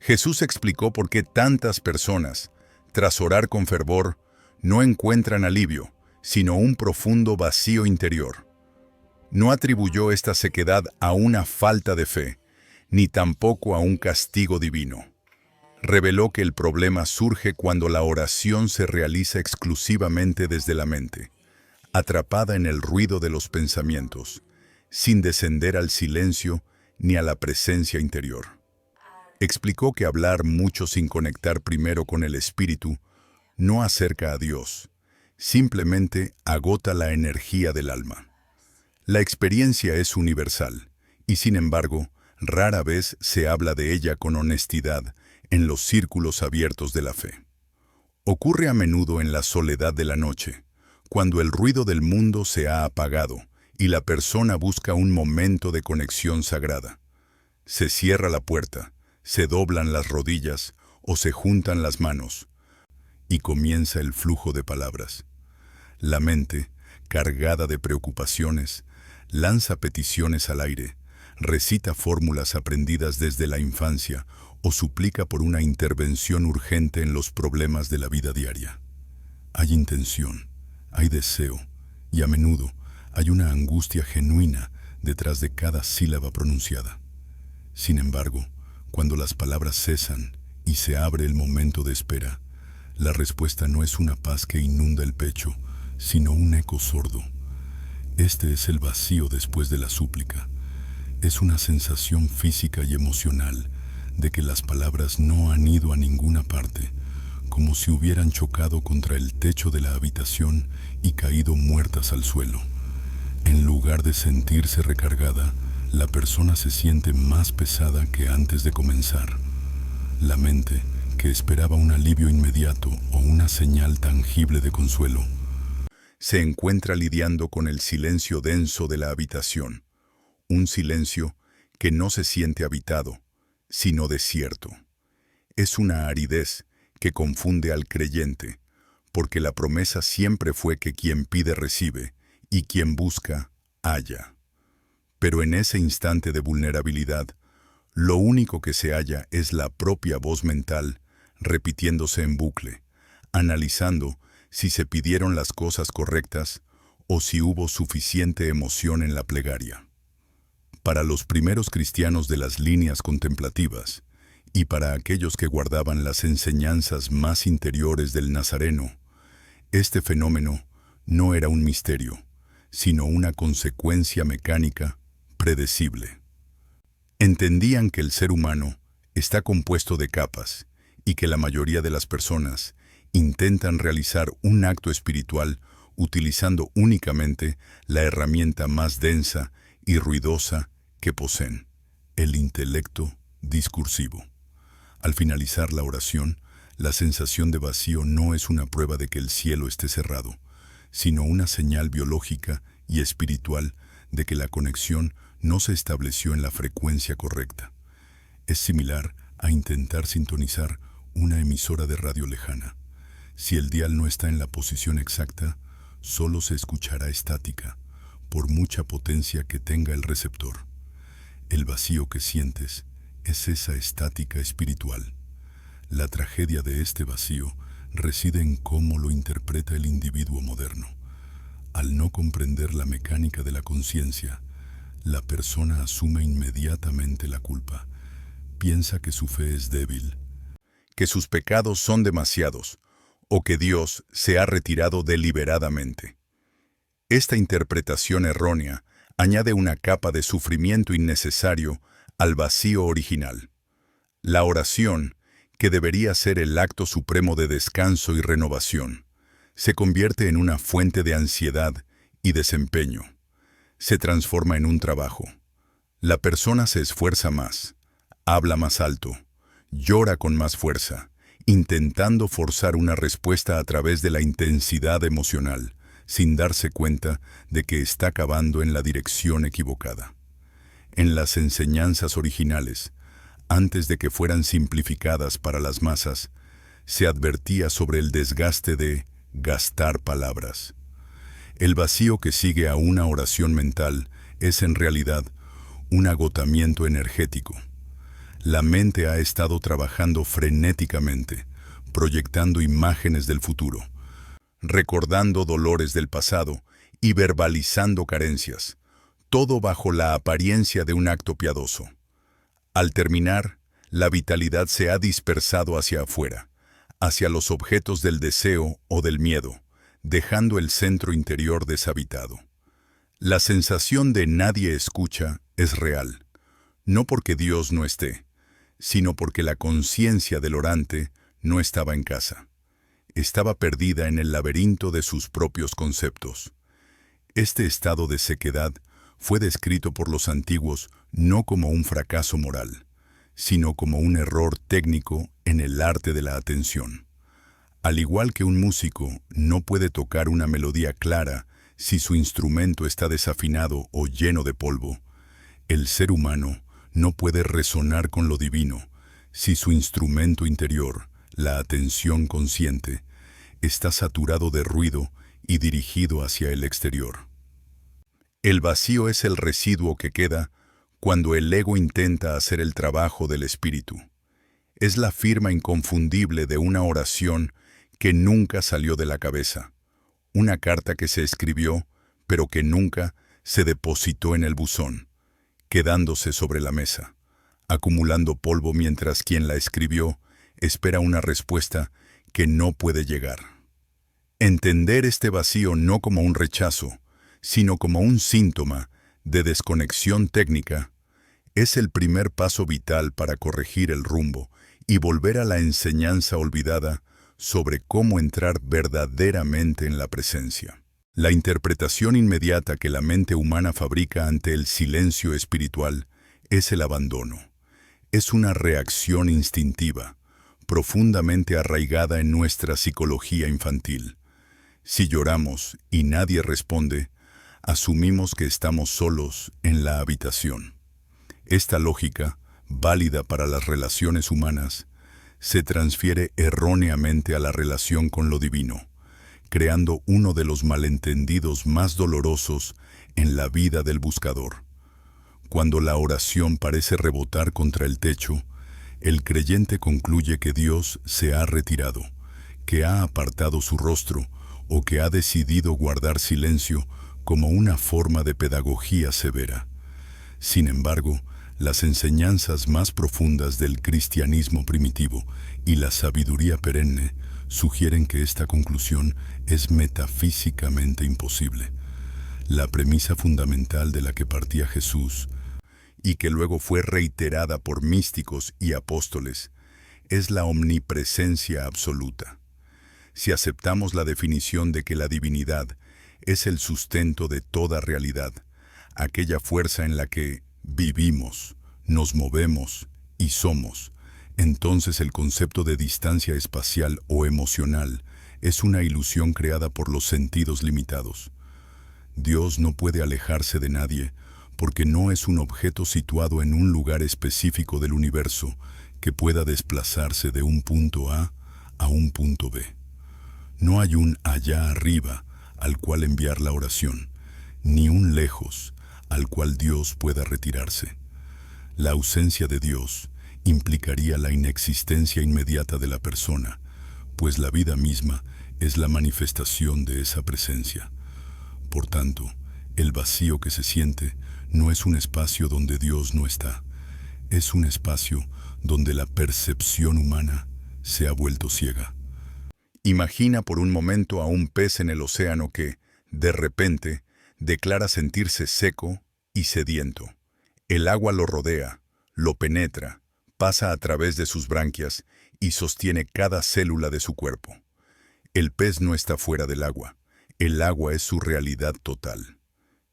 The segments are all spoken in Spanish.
Jesús explicó por qué tantas personas, tras orar con fervor, no encuentran alivio, sino un profundo vacío interior. No atribuyó esta sequedad a una falta de fe, ni tampoco a un castigo divino. Reveló que el problema surge cuando la oración se realiza exclusivamente desde la mente, atrapada en el ruido de los pensamientos, sin descender al silencio ni a la presencia interior. Explicó que hablar mucho sin conectar primero con el espíritu no acerca a Dios, simplemente agota la energía del alma. La experiencia es universal, y sin embargo, rara vez se habla de ella con honestidad en los círculos abiertos de la fe. Ocurre a menudo en la soledad de la noche, cuando el ruido del mundo se ha apagado y la persona busca un momento de conexión sagrada. Se cierra la puerta, se doblan las rodillas o se juntan las manos, y comienza el flujo de palabras. La mente, cargada de preocupaciones, lanza peticiones al aire, recita fórmulas aprendidas desde la infancia o suplica por una intervención urgente en los problemas de la vida diaria. Hay intención, hay deseo, y a menudo hay una angustia genuina detrás de cada sílaba pronunciada. Sin embargo, cuando las palabras cesan y se abre el momento de espera, la respuesta no es una paz que inunda el pecho, sino un eco sordo. Este es el vacío después de la súplica. Es una sensación física y emocional de que las palabras no han ido a ninguna parte, como si hubieran chocado contra el techo de la habitación y caído muertas al suelo. En lugar de sentirse recargada, la persona se siente más pesada que antes de comenzar. La mente, que esperaba un alivio inmediato o una señal tangible de consuelo, se encuentra lidiando con el silencio denso de la habitación, un silencio que no se siente habitado, sino desierto. Es una aridez que confunde al creyente, porque la promesa siempre fue que quien pide recibe, y quien busca, halla. Pero en ese instante de vulnerabilidad, lo único que se halla es la propia voz mental, repitiéndose en bucle, analizando si se pidieron las cosas correctas o si hubo suficiente emoción en la plegaria. Para los primeros cristianos de las líneas contemplativas, y para aquellos que guardaban las enseñanzas más interiores del Nazareno, este fenómeno no era un misterio, sino una consecuencia mecánica, predecible. Entendían que el ser humano está compuesto de capas y que la mayoría de las personas intentan realizar un acto espiritual utilizando únicamente la herramienta más densa y ruidosa que poseen, el intelecto discursivo. Al finalizar la oración, la sensación de vacío no es una prueba de que el cielo esté cerrado, sino una señal biológica y espiritual de que la conexión no se estableció en la frecuencia correcta. Es similar a intentar sintonizar una emisora de radio lejana. Si el dial no está en la posición exacta, solo se escuchará estática, por mucha potencia que tenga el receptor. El vacío que sientes es esa estática espiritual. La tragedia de este vacío reside en cómo lo interpreta el individuo moderno. Al no comprender la mecánica de la conciencia, la persona asume inmediatamente la culpa. Piensa que su fe es débil, que sus pecados son demasiados, o que Dios se ha retirado deliberadamente. Esta interpretación errónea añade una capa de sufrimiento innecesario al vacío original. La oración, que debería ser el acto supremo de descanso y renovación, se convierte en una fuente de ansiedad y desempeño. Se transforma en un trabajo. La persona se esfuerza más, habla más alto, llora con más fuerza, intentando forzar una respuesta a través de la intensidad emocional, sin darse cuenta de que está cavando en la dirección equivocada. En las enseñanzas originales, antes de que fueran simplificadas para las masas, se advertía sobre el desgaste de gastar palabras. El vacío que sigue a una oración mental es en realidad un agotamiento energético. La mente ha estado trabajando frenéticamente, proyectando imágenes del futuro, recordando dolores del pasado y verbalizando carencias, todo bajo la apariencia de un acto piadoso. Al terminar, la vitalidad se ha dispersado hacia afuera, hacia los objetos del deseo o del miedo, dejando el centro interior deshabitado. La sensación de nadie escucha es real, no porque Dios no esté, sino porque la conciencia del orante no estaba en casa. Estaba perdida en el laberinto de sus propios conceptos. Este estado de sequedad fue descrito por los antiguos no como un fracaso moral, sino como un error técnico en el arte de la atención. Al igual que un músico no puede tocar una melodía clara si su instrumento está desafinado o lleno de polvo, el ser humano no puede resonar con lo divino si su instrumento interior, la atención consciente, está saturado de ruido y dirigido hacia el exterior. El vacío es el residuo que queda cuando el ego intenta hacer el trabajo del espíritu. Es la firma inconfundible de una oración que nunca salió de la cabeza, una carta que se escribió, pero que nunca se depositó en el buzón, quedándose sobre la mesa, acumulando polvo mientras quien la escribió espera una respuesta que no puede llegar. Entender este vacío no como un rechazo, sino como un síntoma de desconexión técnica, es el primer paso vital para corregir el rumbo y volver a la enseñanza olvidada sobre cómo entrar verdaderamente en la presencia. La interpretación inmediata que la mente humana fabrica ante el silencio espiritual es el abandono. Es una reacción instintiva, profundamente arraigada en nuestra psicología infantil. Si lloramos y nadie responde, asumimos que estamos solos en la habitación. Esta lógica, válida para las relaciones humanas, se transfiere erróneamente a la relación con lo divino, creando uno de los malentendidos más dolorosos en la vida del buscador. Cuando la oración parece rebotar contra el techo, el creyente concluye que Dios se ha retirado, que ha apartado su rostro o que ha decidido guardar silencio como una forma de pedagogía severa. Sin embargo, las enseñanzas más profundas del cristianismo primitivo y la sabiduría perenne sugieren que esta conclusión es metafísicamente imposible. La premisa fundamental de la que partía Jesús, y que luego fue reiterada por místicos y apóstoles, es la omnipresencia absoluta. Si aceptamos la definición de que la divinidad es el sustento de toda realidad, aquella fuerza en la que vivimos, nos movemos y somos, entonces el concepto de distancia espacial o emocional es una ilusión creada por los sentidos limitados. Dios no puede alejarse de nadie porque no es un objeto situado en un lugar específico del universo que pueda desplazarse de un punto A a un punto B. No hay un allá arriba al cual enviar la oración, ni un lejos al cual Dios pueda retirarse. La ausencia de Dios implicaría la inexistencia inmediata de la persona, pues la vida misma es la manifestación de esa presencia. Por tanto, el vacío que se siente no es un espacio donde Dios no está, es un espacio donde la percepción humana se ha vuelto ciega. Imagina por un momento a un pez en el océano que, de repente, declara sentirse seco y sediento. El agua lo rodea, lo penetra, pasa a través de sus branquias y sostiene cada célula de su cuerpo. El pez no está fuera del agua, el agua es su realidad total.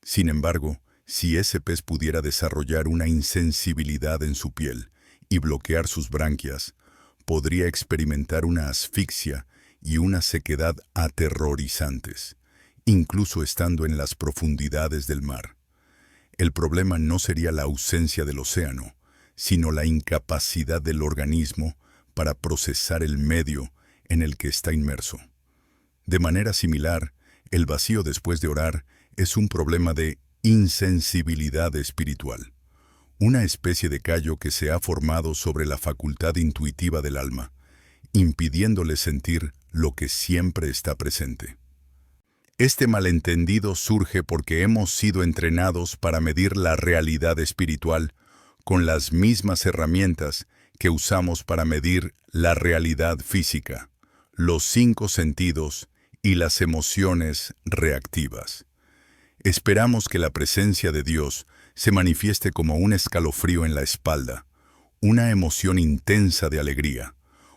Sin embargo, si ese pez pudiera desarrollar una insensibilidad en su piel y bloquear sus branquias, podría experimentar una asfixia y una sequedad aterrorizantes, incluso estando en las profundidades del mar. El problema no sería la ausencia del océano, sino la incapacidad del organismo para procesar el medio en el que está inmerso. De manera similar, el vacío después de orar es un problema de insensibilidad espiritual. una especie de callo que se ha formado sobre la facultad intuitiva del alma, impidiéndole sentir lo que siempre está presente. Este malentendido surge porque hemos sido entrenados para medir la realidad espiritual con las mismas herramientas que usamos para medir la realidad física, los 5 sentidos y las emociones reactivas. Esperamos que la presencia de Dios se manifieste como un escalofrío en la espalda, una emoción intensa de alegría,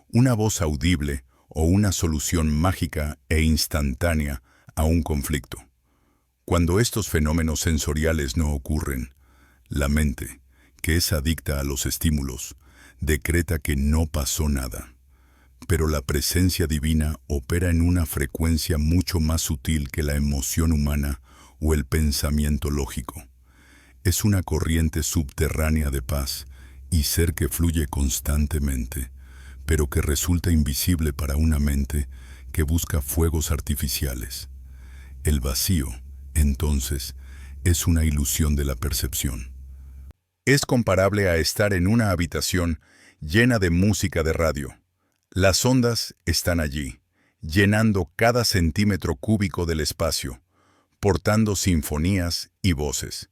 una voz audible o una solución mágica e instantánea a un conflicto. Cuando estos fenómenos sensoriales no ocurren, la mente, que es adicta a los estímulos, decreta que no pasó nada. Pero la presencia divina opera en una frecuencia mucho más sutil que la emoción humana o el pensamiento lógico. Es una corriente subterránea de paz y ser que fluye constantemente, pero que resulta invisible para una mente que busca fuegos artificiales. El vacío, entonces, es una ilusión de la percepción. Es comparable a estar en una habitación llena de música de radio. Las ondas están allí, llenando cada centímetro cúbico del espacio, portando sinfonías y voces.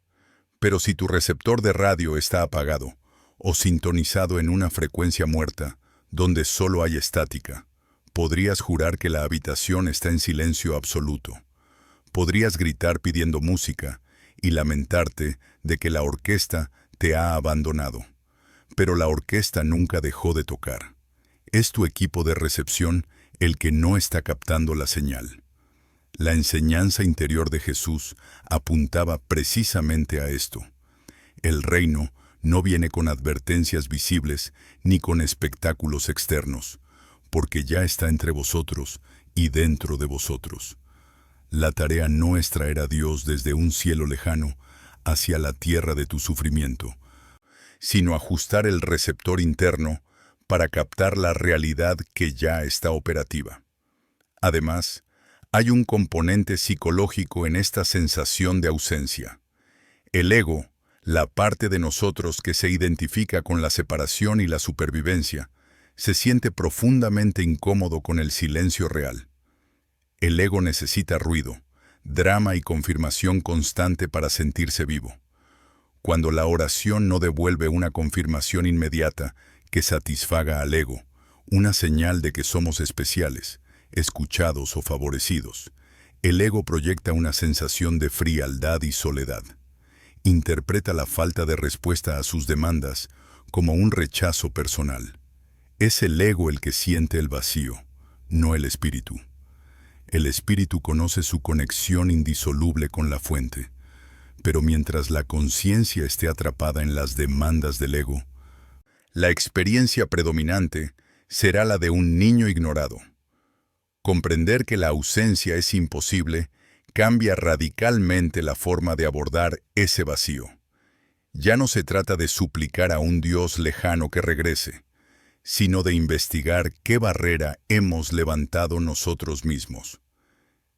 Pero si tu receptor de radio está apagado o sintonizado en una frecuencia muerta, donde solo hay estática, podrías jurar que la habitación está en silencio absoluto. Podrías gritar pidiendo música y lamentarte de que la orquesta te ha abandonado. Pero la orquesta nunca dejó de tocar. Es tu equipo de recepción el que no está captando la señal. La enseñanza interior de Jesús apuntaba precisamente a esto. El reino no viene con advertencias visibles ni con espectáculos externos, porque ya está entre vosotros y dentro de vosotros. La tarea no es traer a Dios desde un cielo lejano hacia la tierra de tu sufrimiento, sino ajustar el receptor interno para captar la realidad que ya está operativa. Además, hay un componente psicológico en esta sensación de ausencia. El ego, la parte de nosotros que se identifica con la separación y la supervivencia, se siente profundamente incómodo con el silencio real. El ego necesita ruido, drama y confirmación constante para sentirse vivo. Cuando la oración no devuelve una confirmación inmediata que satisfaga al ego, una señal de que somos especiales, escuchados o favorecidos, el ego proyecta una sensación de frialdad y soledad. Interpreta la falta de respuesta a sus demandas como un rechazo personal. Es el ego el que siente el vacío, no el espíritu. El espíritu conoce su conexión indisoluble con la fuente, pero mientras la conciencia esté atrapada en las demandas del ego, la experiencia predominante será la de un niño ignorado. Comprender que la ausencia es imposible cambia radicalmente la forma de abordar ese vacío. Ya no se trata de suplicar a un Dios lejano que regrese, sino de investigar qué barrera hemos levantado nosotros mismos.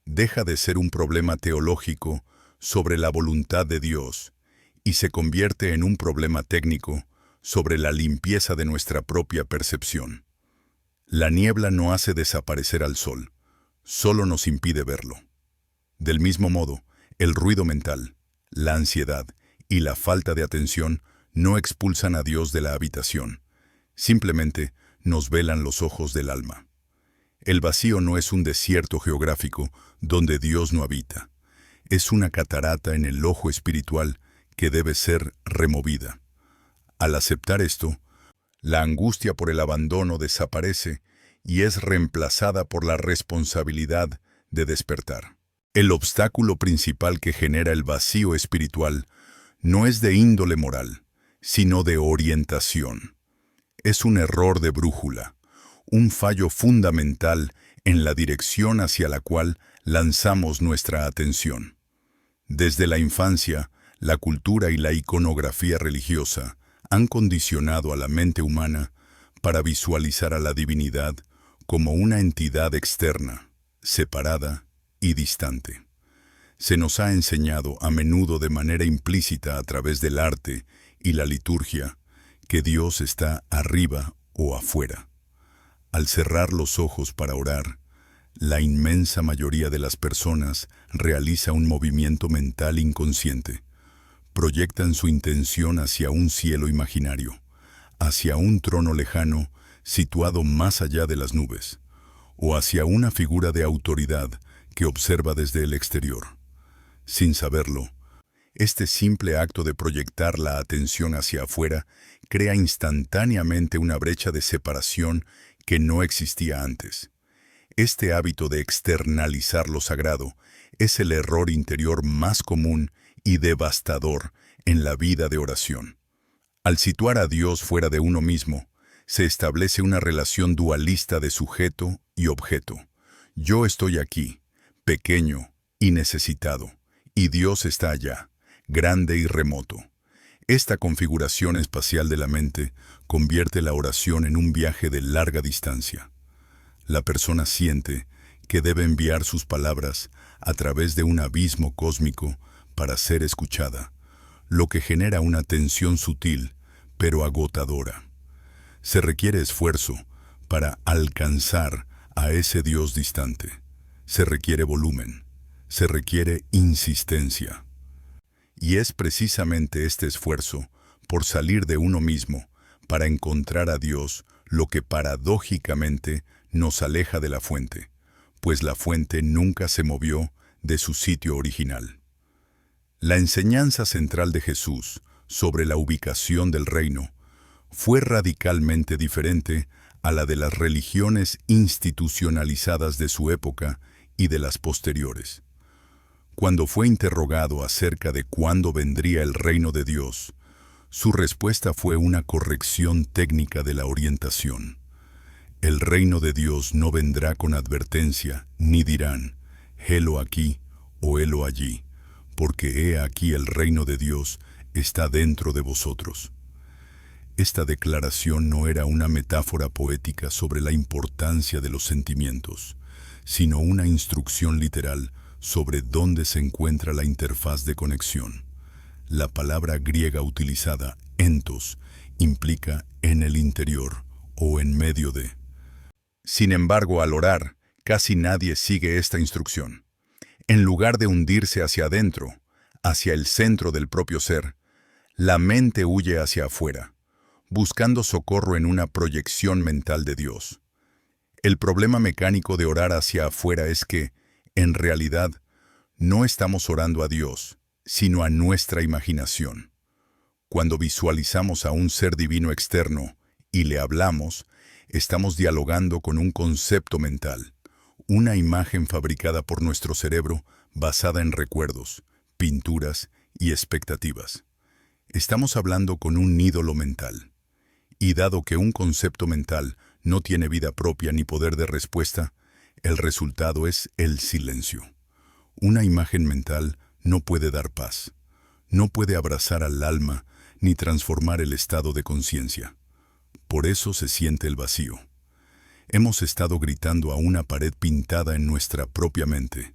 Deja de ser un problema teológico sobre la voluntad de Dios y se convierte en un problema técnico sobre la limpieza de nuestra propia percepción. La niebla no hace desaparecer al sol, solo nos impide verlo. Del mismo modo, el ruido mental, la ansiedad y la falta de atención no expulsan a Dios de la habitación, simplemente nos velan los ojos del alma. El vacío no es un desierto geográfico donde Dios no habita. Es una catarata en el ojo espiritual que debe ser removida. Al aceptar esto, la angustia por el abandono desaparece y es reemplazada por la responsabilidad de despertar. El obstáculo principal que genera el vacío espiritual no es de índole moral, sino de orientación. Es un error de brújula, un fallo fundamental en la dirección hacia la cual lanzamos nuestra atención. Desde la infancia, la cultura y la iconografía religiosa han condicionado a la mente humana para visualizar a la divinidad como una entidad externa, separada y distante. Se nos ha enseñado a menudo de manera implícita a través del arte y la liturgia, que Dios está arriba o afuera. Al cerrar los ojos para orar, la inmensa mayoría de las personas realiza un movimiento mental inconsciente. Proyectan su intención hacia un cielo imaginario, hacia un trono lejano situado más allá de las nubes, o hacia una figura de autoridad que observa desde el exterior. Sin saberlo, este simple acto de proyectar la atención hacia afuera crea instantáneamente una brecha de separación que no existía antes. Este hábito de externalizar lo sagrado es el error interior más común y devastador en la vida de oración. Al situar a Dios fuera de uno mismo, se establece una relación dualista de sujeto y objeto. Yo estoy aquí, pequeño y necesitado, y Dios está allá, grande y remoto. Esta configuración espacial de la mente convierte la oración en un viaje de larga distancia. La persona siente que debe enviar sus palabras a través de un abismo cósmico para ser escuchada, lo que genera una tensión sutil pero agotadora. Se requiere esfuerzo para alcanzar a ese Dios distante. Se requiere volumen, se requiere insistencia. Y es precisamente este esfuerzo por salir de uno mismo para encontrar a Dios lo que paradójicamente nos aleja de la fuente, pues la fuente nunca se movió de su sitio original. La enseñanza central de Jesús sobre la ubicación del reino fue radicalmente diferente a la de las religiones institucionalizadas de su época y de las posteriores. Cuando fue interrogado acerca de cuándo vendría el reino de Dios, su respuesta fue una corrección técnica de la orientación. El reino de Dios no vendrá con advertencia, ni dirán, helo aquí o helo allí, porque he aquí el reino de Dios está dentro de vosotros. Esta declaración no era una metáfora poética sobre la importancia de los sentimientos, sino una instrucción literal sobre dónde se encuentra la interfaz de conexión. La palabra griega utilizada, entos, implica en el interior o en medio de. Sin embargo, al orar, casi nadie sigue esta instrucción. En lugar de hundirse hacia adentro, hacia el centro del propio ser, la mente huye hacia afuera, buscando socorro en una proyección mental de Dios. El problema mecánico de orar hacia afuera es que, en realidad, no estamos orando a Dios, sino a nuestra imaginación. Cuando visualizamos a un ser divino externo y le hablamos, estamos dialogando con un concepto mental, una imagen fabricada por nuestro cerebro basada en recuerdos, pinturas y expectativas. Estamos hablando con un ídolo mental. Y dado que un concepto mental no tiene vida propia ni poder de respuesta, el resultado es el silencio. Una imagen mental no puede dar paz, no puede abrazar al alma ni transformar el estado de conciencia. Por eso se siente el vacío. Hemos estado gritando a una pared pintada en nuestra propia mente,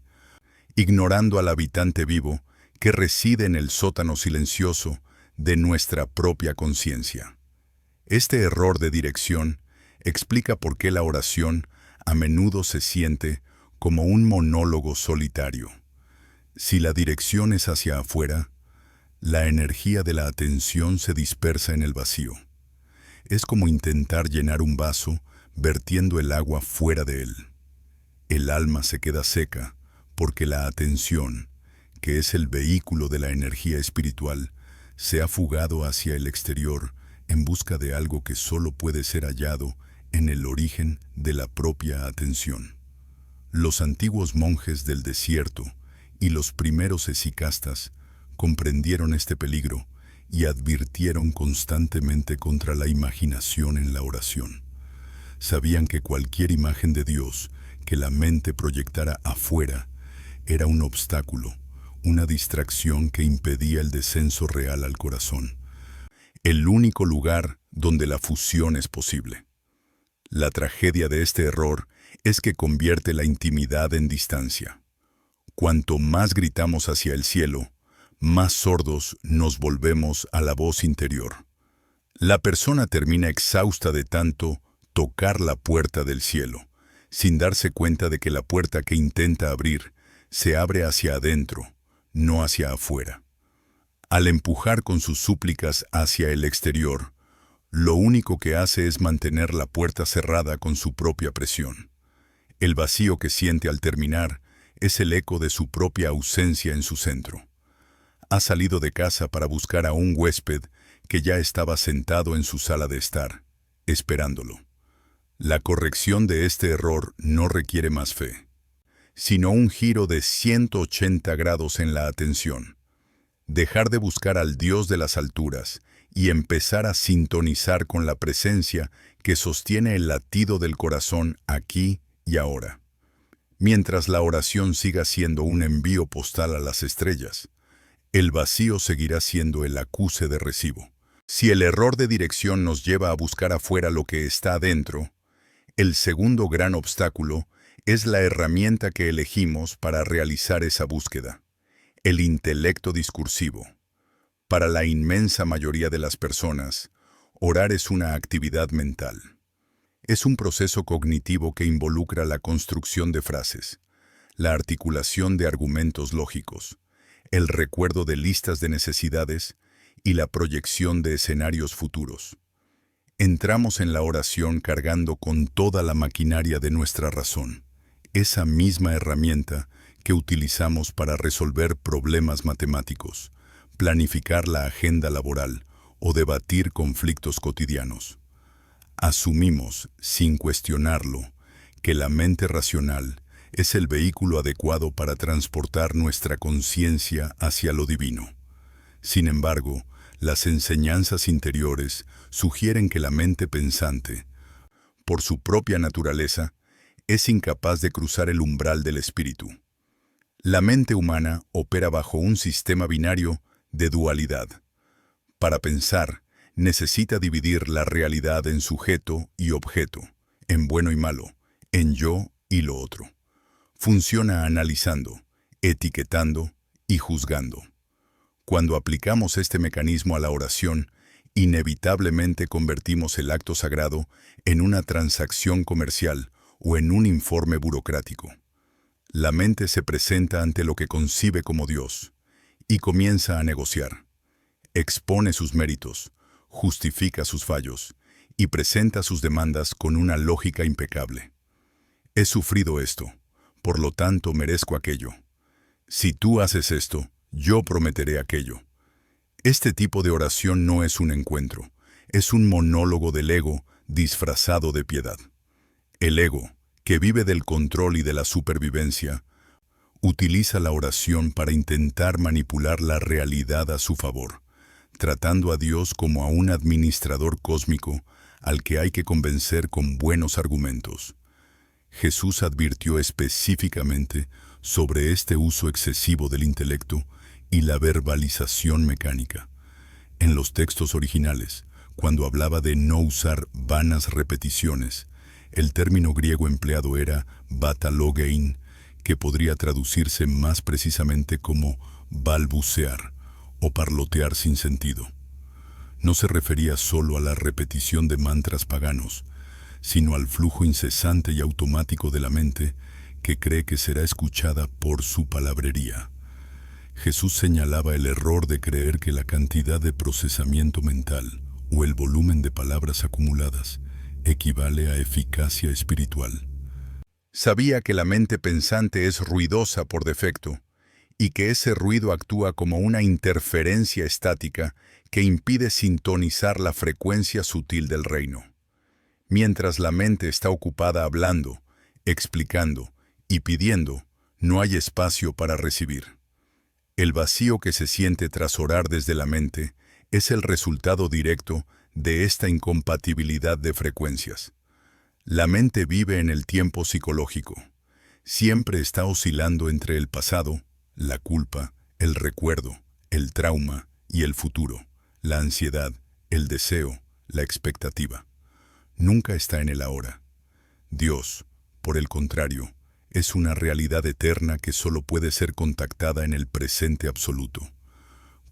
ignorando al habitante vivo que reside en el sótano silencioso de nuestra propia conciencia. Este error de dirección explica por qué la oración a menudo se siente como un monólogo solitario. Si la dirección es hacia afuera, la energía de la atención se dispersa en el vacío. Es como intentar llenar un vaso vertiendo el agua fuera de él. El alma se queda seca porque la atención, que es el vehículo de la energía espiritual, se ha fugado hacia el exterior en busca de algo que solo puede ser hallado en el origen de la propia atención. Los antiguos monjes del desierto y los primeros hesicastas comprendieron este peligro y advirtieron constantemente contra la imaginación en la oración. Sabían que cualquier imagen de Dios que la mente proyectara afuera era un obstáculo, una distracción que impedía el descenso real al corazón, el único lugar donde la fusión es posible. La tragedia de este error es que convierte la intimidad en distancia. Cuanto más gritamos hacia el cielo, más sordos nos volvemos a la voz interior. La persona termina exhausta de tanto tocar la puerta del cielo, sin darse cuenta de que la puerta que intenta abrir se abre hacia adentro, no hacia afuera. Al empujar con sus súplicas hacia el exterior, lo único que hace es mantener la puerta cerrada con su propia presión. El vacío que siente al terminar es el eco de su propia ausencia en su centro. Ha salido de casa para buscar a un huésped que ya estaba sentado en su sala de estar, esperándolo. La corrección de este error no requiere más fe, sino un giro de 180 grados en la atención. Dejar de buscar al Dios de las alturas y empezar a sintonizar con la presencia que sostiene el latido del corazón aquí y ahora. Mientras la oración siga siendo un envío postal a las estrellas, el vacío seguirá siendo el acuse de recibo. Si el error de dirección nos lleva a buscar afuera lo que está adentro, el segundo gran obstáculo es la herramienta que elegimos para realizar esa búsqueda: el intelecto discursivo. Para la inmensa mayoría de las personas, orar es una actividad mental. Es un proceso cognitivo que involucra la construcción de frases, la articulación de argumentos lógicos, el recuerdo de listas de necesidades y la proyección de escenarios futuros. Entramos en la oración cargando con toda la maquinaria de nuestra razón, esa misma herramienta que utilizamos para resolver problemas matemáticos, planificar la agenda laboral o debatir conflictos cotidianos. Asumimos, sin cuestionarlo, que la mente racional es el vehículo adecuado para transportar nuestra conciencia hacia lo divino. Sin embargo, las enseñanzas interiores sugieren que la mente pensante, por su propia naturaleza, es incapaz de cruzar el umbral del espíritu. La mente humana opera bajo un sistema binario de dualidad. Para pensar, necesita dividir la realidad en sujeto y objeto, en bueno y malo, en yo y lo otro. Funciona analizando, etiquetando y juzgando. Cuando aplicamos este mecanismo a la oración, inevitablemente convertimos el acto sagrado en una transacción comercial o en un informe burocrático. La mente se presenta ante lo que concibe como Dios y comienza a negociar. Expone sus méritos, justifica sus fallos y presenta sus demandas con una lógica impecable. He sufrido esto, por lo tanto merezco aquello. Si tú haces esto, yo prometeré aquello. Este tipo de oración no es un encuentro, es un monólogo del ego disfrazado de piedad. El ego, que vive del control y de la supervivencia, utiliza la oración para intentar manipular la realidad a su favor, tratando a Dios como a un administrador cósmico al que hay que convencer con buenos argumentos. Jesús advirtió específicamente sobre este uso excesivo del intelecto y la verbalización mecánica. En los textos originales, cuando hablaba de no usar vanas repeticiones, el término griego empleado era batalogein, que podría traducirse más precisamente como balbucear o parlotear sin sentido. No se refería solo a la repetición de mantras paganos, sino al flujo incesante y automático de la mente que cree que será escuchada por su palabrería. Jesús señalaba el error de creer que la cantidad de procesamiento mental o el volumen de palabras acumuladas equivale a eficacia espiritual. Sabía que la mente pensante es ruidosa por defecto y que ese ruido actúa como una interferencia estática que impide sintonizar la frecuencia sutil del reino. Mientras la mente está ocupada hablando, explicando y pidiendo, no hay espacio para recibir. El vacío que se siente tras orar desde la mente es el resultado directo de esta incompatibilidad de frecuencias. La mente vive en el tiempo psicológico. Siempre está oscilando entre el pasado, la culpa, el recuerdo, el trauma y el futuro, la ansiedad, el deseo, la expectativa. Nunca está en el ahora. Dios, por el contrario, es una realidad eterna que solo puede ser contactada en el presente absoluto.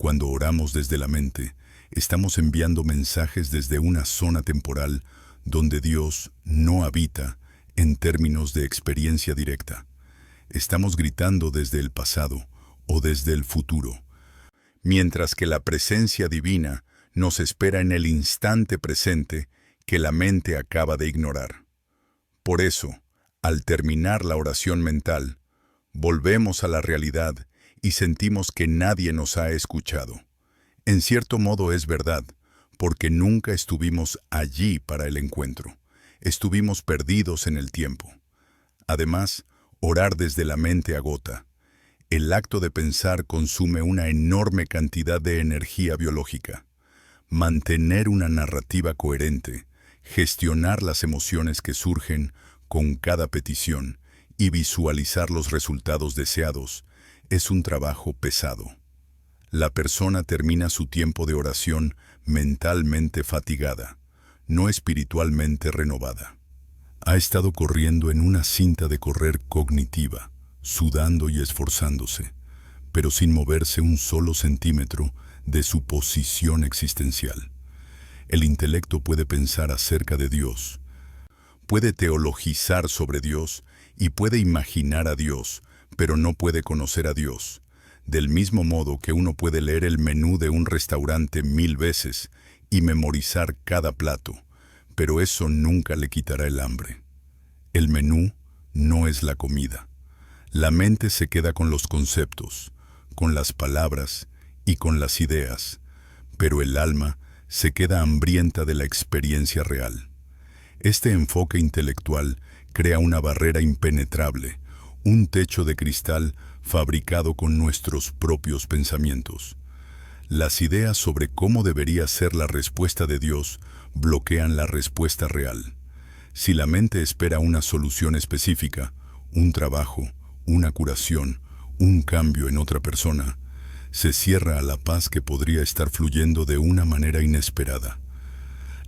Cuando oramos desde la mente, estamos enviando mensajes desde una zona temporal donde Dios no habita en términos de experiencia directa. Estamos gritando desde el pasado o desde el futuro, mientras que la presencia divina nos espera en el instante presente que la mente acaba de ignorar. Por eso, al terminar la oración mental, volvemos a la realidad y sentimos que nadie nos ha escuchado. En cierto modo es verdad, porque nunca estuvimos allí para el encuentro. Estuvimos perdidos en el tiempo. Además, orar desde la mente agota. El acto de pensar consume una enorme cantidad de energía biológica. Mantener una narrativa coherente, gestionar las emociones que surgen con cada petición y visualizar los resultados deseados es un trabajo pesado. La persona termina su tiempo de oración mentalmente fatigada, no espiritualmente renovada. Ha estado corriendo en una cinta de correr cognitiva, sudando y esforzándose, pero sin moverse un solo centímetro de su posición existencial. El intelecto puede pensar acerca de Dios, puede teologizar sobre Dios y puede imaginar a Dios, pero no puede conocer a Dios. Del mismo modo que uno puede leer el menú de un restaurante 1000 veces y memorizar cada plato, pero eso nunca le quitará el hambre. El menú no es la comida. La mente se queda con los conceptos, con las palabras y con las ideas, pero el alma se queda hambrienta de la experiencia real. Este enfoque intelectual crea una barrera impenetrable, un techo de cristal fabricado con nuestros propios pensamientos. Las ideas sobre cómo debería ser la respuesta de Dios bloquean la respuesta real. Si la mente espera una solución específica, un trabajo, una curación, un cambio en otra persona, se cierra a la paz que podría estar fluyendo de una manera inesperada.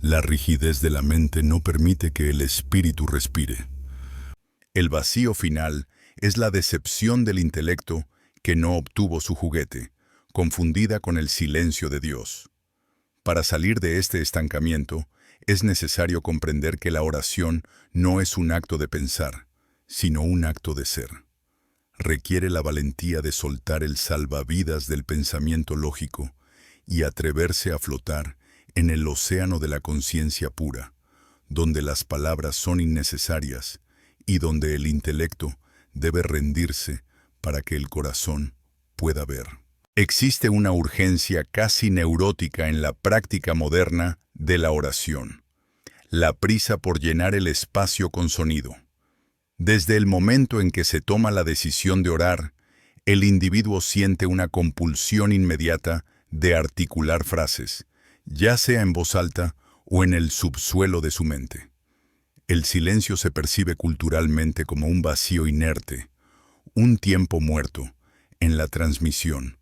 La rigidez de la mente no permite que el espíritu respire. El vacío final es la decepción del intelecto que no obtuvo su juguete, confundida con el silencio de Dios. Para salir de este estancamiento, es necesario comprender que la oración no es un acto de pensar, sino un acto de ser. Requiere la valentía de soltar el salvavidas del pensamiento lógico y atreverse a flotar en el océano de la conciencia pura, donde las palabras son innecesarias y donde el intelecto debe rendirse para que el corazón pueda ver. Existe una urgencia casi neurótica en la práctica moderna de la oración, la prisa por llenar el espacio con sonido. Desde el momento en que se toma la decisión de orar, el individuo siente una compulsión inmediata de articular frases, ya sea en voz alta o en el subsuelo de su mente. El silencio se percibe culturalmente como un vacío inerte, un tiempo muerto en la transmisión,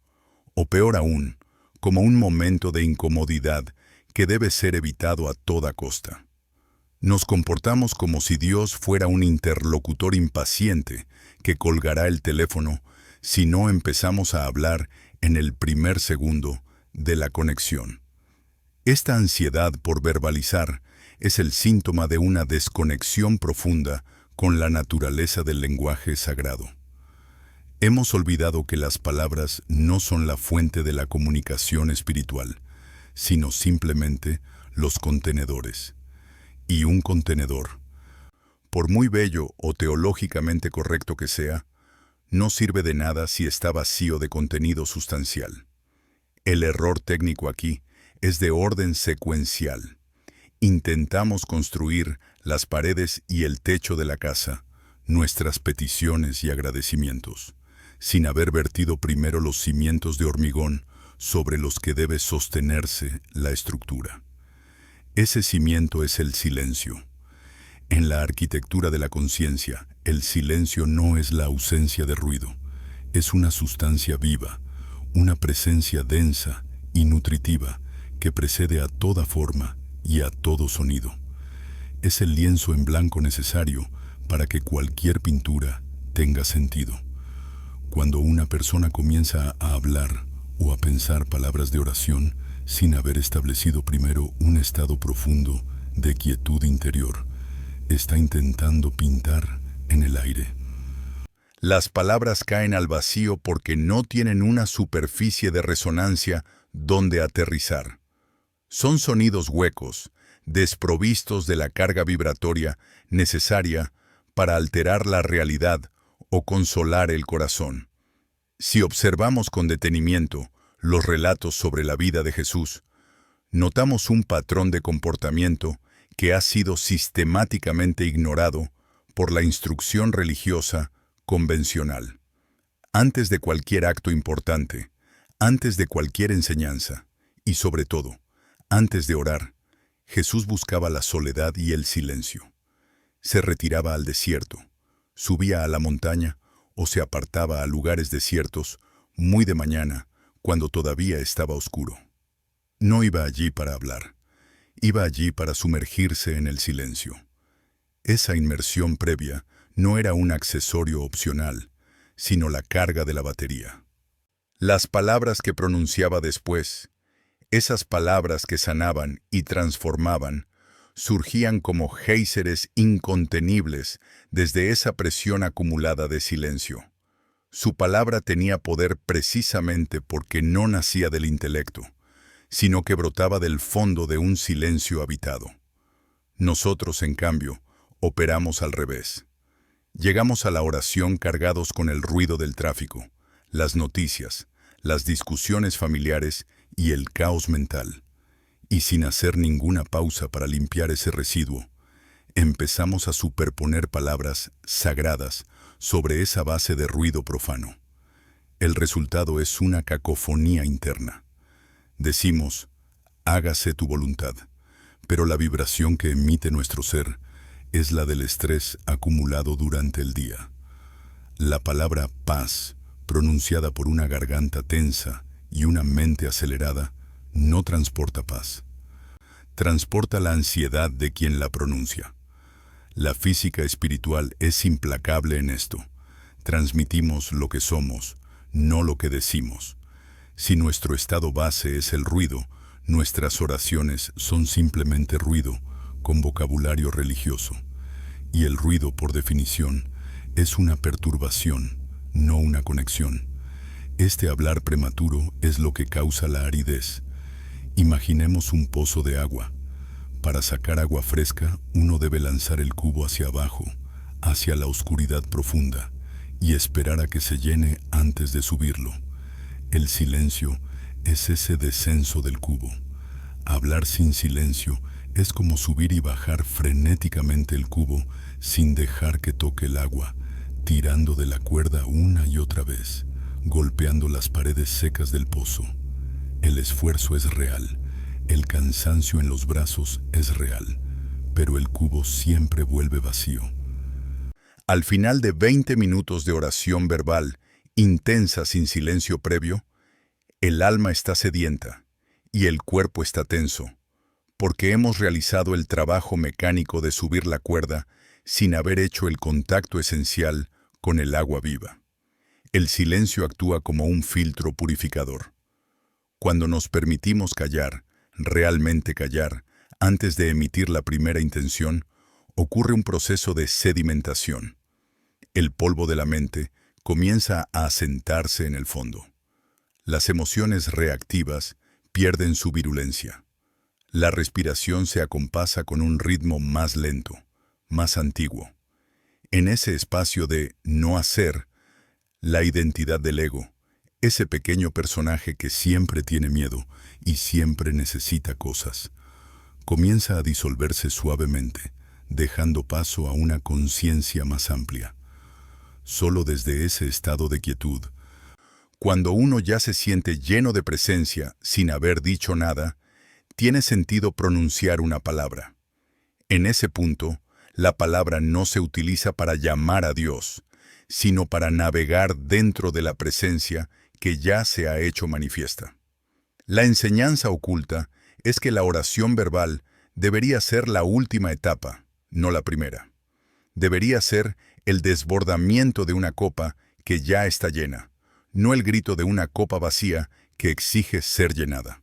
o peor aún, como un momento de incomodidad que debe ser evitado a toda costa. Nos comportamos como si Dios fuera un interlocutor impaciente que colgará el teléfono si no empezamos a hablar en el primer segundo de la conexión. Esta ansiedad por verbalizar es el síntoma de una desconexión profunda con la naturaleza del lenguaje sagrado. Hemos olvidado que las palabras no son la fuente de la comunicación espiritual, sino simplemente los contenedores. Y un contenedor, por muy bello o teológicamente correcto que sea, no sirve de nada si está vacío de contenido sustancial. El error técnico aquí es de orden secuencial. Intentamos construir las paredes y el techo de la casa, nuestras peticiones y agradecimientos, sin haber vertido primero los cimientos de hormigón sobre los que debe sostenerse la estructura. Ese cimiento es el silencio. En la arquitectura de la conciencia, el silencio no es la ausencia de ruido, es una sustancia viva, una presencia densa y nutritiva que precede a toda forma y a todo sonido. Es el lienzo en blanco necesario para que cualquier pintura tenga sentido. Cuando una persona comienza a hablar o a pensar palabras de oración sin haber establecido primero un estado profundo de quietud interior. Está intentando pintar en el aire. Las palabras caen al vacío porque no tienen una superficie de resonancia donde aterrizar. Son sonidos huecos, desprovistos de la carga vibratoria necesaria para alterar la realidad o consolar el corazón. Si observamos con detenimiento los relatos sobre la vida de Jesús, notamos un patrón de comportamiento que ha sido sistemáticamente ignorado por la instrucción religiosa convencional. Antes de cualquier acto importante, antes de cualquier enseñanza, y sobre todo, antes de orar, Jesús buscaba la soledad y el silencio. Se retiraba al desierto, subía a la montaña o se apartaba a lugares desiertos muy de mañana, cuando todavía estaba oscuro. No iba allí para hablar, iba allí para sumergirse en el silencio. Esa inmersión previa no era un accesorio opcional, sino la carga de la batería. Las palabras que pronunciaba después, esas palabras que sanaban y transformaban, surgían como géiseres incontenibles desde esa presión acumulada de silencio. Su palabra tenía poder precisamente porque no nacía del intelecto, sino que brotaba del fondo de un silencio habitado. Nosotros, en cambio, operamos al revés. Llegamos a la oración cargados con el ruido del tráfico, las noticias, las discusiones familiares y el caos mental. Y sin hacer ninguna pausa para limpiar ese residuo, empezamos a superponer palabras sagradas sobre esa base de ruido profano. El resultado es una cacofonía interna. Decimos, hágase tu voluntad, pero la vibración que emite nuestro ser es la del estrés acumulado durante el día. La palabra paz, pronunciada por una garganta tensa y una mente acelerada, no transporta paz. Transporta la ansiedad de quien la pronuncia. La física espiritual es implacable en esto. Transmitimos lo que somos, no lo que decimos. Si nuestro estado base es el ruido, nuestras oraciones son simplemente ruido, con vocabulario religioso. Y el ruido, por definición, es una perturbación, no una conexión. Este hablar prematuro es lo que causa la aridez. Imaginemos un pozo de agua. Para sacar agua fresca, uno debe lanzar el cubo hacia abajo, hacia la oscuridad profunda, y esperar a que se llene antes de subirlo. El silencio es ese descenso del cubo. Hablar sin silencio es como subir y bajar frenéticamente el cubo sin dejar que toque el agua, tirando de la cuerda una y otra vez, golpeando las paredes secas del pozo. El esfuerzo es real, el cansancio en los brazos es real, pero el cubo siempre vuelve vacío. Al final de 20 minutos de oración verbal, intensa sin silencio previo, el alma está sedienta y el cuerpo está tenso, porque hemos realizado el trabajo mecánico de subir la cuerda sin haber hecho el contacto esencial con el agua viva. El silencio actúa como un filtro purificador. Cuando nos permitimos callar, realmente callar, antes de emitir la primera intención, ocurre un proceso de sedimentación. El polvo de la mente comienza a asentarse en el fondo. Las emociones reactivas pierden su virulencia. La respiración se acompasa con un ritmo más lento, más antiguo. En ese espacio de no hacer, la identidad del ego, ese pequeño personaje que siempre tiene miedo y siempre necesita cosas, comienza a disolverse suavemente, dejando paso a una conciencia más amplia. Solo desde ese estado de quietud, cuando uno ya se siente lleno de presencia sin haber dicho nada, tiene sentido pronunciar una palabra. En ese punto, la palabra no se utiliza para llamar a Dios, sino para navegar dentro de la presencia que ya se ha hecho manifiesta. La enseñanza oculta es que la oración verbal debería ser la última etapa, no la primera. Debería ser el desbordamiento de una copa que ya está llena, no el grito de una copa vacía que exige ser llenada.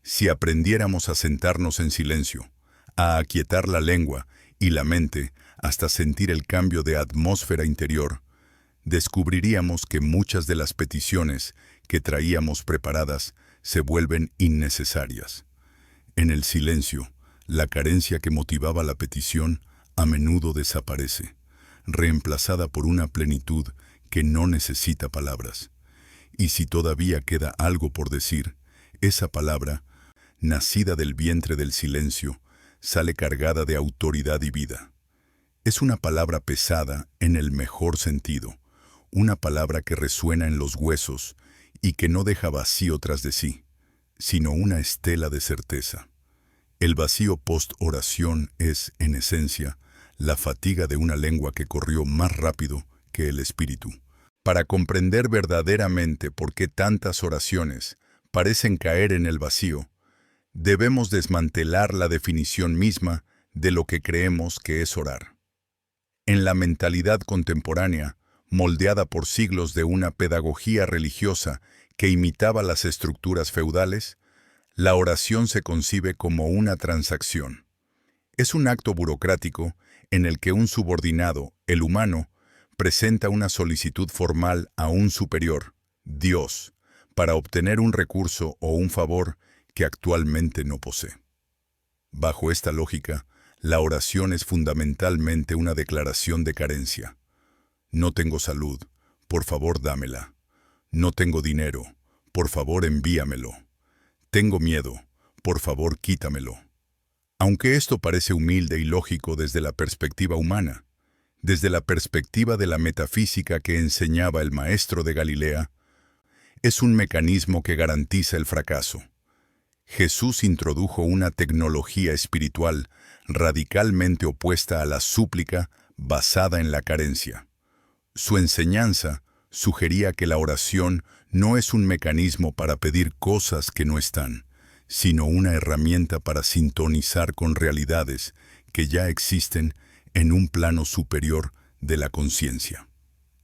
Si aprendiéramos a sentarnos en silencio, a aquietar la lengua y la mente hasta sentir el cambio de atmósfera interior, descubriríamos que muchas de las peticiones que traíamos preparadas se vuelven innecesarias. En el silencio, la carencia que motivaba la petición a menudo desaparece, reemplazada por una plenitud que no necesita palabras. Y si todavía queda algo por decir, esa palabra, nacida del vientre del silencio, sale cargada de autoridad y vida. Es una palabra pesada en el mejor sentido, una palabra que resuena en los huesos y que no deja vacío tras de sí, sino una estela de certeza. El vacío post-oración es, en esencia, la fatiga de una lengua que corrió más rápido que el espíritu. Para comprender verdaderamente por qué tantas oraciones parecen caer en el vacío, debemos desmantelar la definición misma de lo que creemos que es orar. En la mentalidad contemporánea, moldeada por siglos de una pedagogía religiosa que imitaba las estructuras feudales, la oración se concibe como una transacción. Es un acto burocrático en el que un subordinado, el humano, presenta una solicitud formal a un superior, Dios, para obtener un recurso o un favor que actualmente no posee. Bajo esta lógica, la oración es fundamentalmente una declaración de carencia. No tengo salud, por favor dámela. No tengo dinero, por favor envíamelo. Tengo miedo, por favor quítamelo. Aunque esto parece humilde y lógico desde la perspectiva humana, desde la perspectiva de la metafísica que enseñaba el maestro de Galilea, es un mecanismo que garantiza el fracaso. Jesús introdujo una tecnología espiritual radicalmente opuesta a la súplica basada en la carencia. Su enseñanza sugería que la oración no es un mecanismo para pedir cosas que no están, sino una herramienta para sintonizar con realidades que ya existen en un plano superior de la conciencia.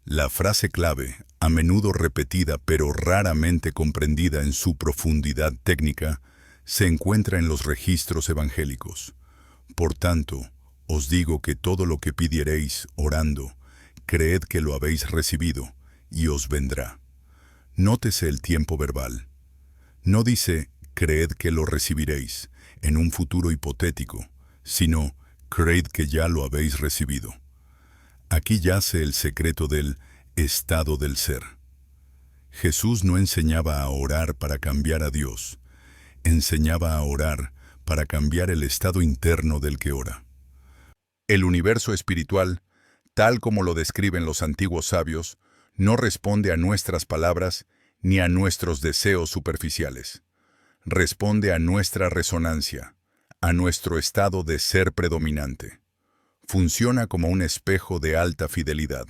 La frase clave, a menudo repetida pero raramente comprendida en su profundidad técnica, se encuentra en los registros evangélicos. Por tanto, os digo que todo lo que pidiereis orando, creed que lo habéis recibido, y os vendrá. Nótese el tiempo verbal. No dice, creed que lo recibiréis, en un futuro hipotético, sino, creed que ya lo habéis recibido. Aquí yace el secreto del estado del ser. Jesús no enseñaba a orar para cambiar a Dios, enseñaba a orar para cambiar el estado interno del que ora. El universo espiritual, tal como lo describen los antiguos sabios, no responde a nuestras palabras ni a nuestros deseos superficiales. Responde a nuestra resonancia, a nuestro estado de ser predominante. Funciona como un espejo de alta fidelidad.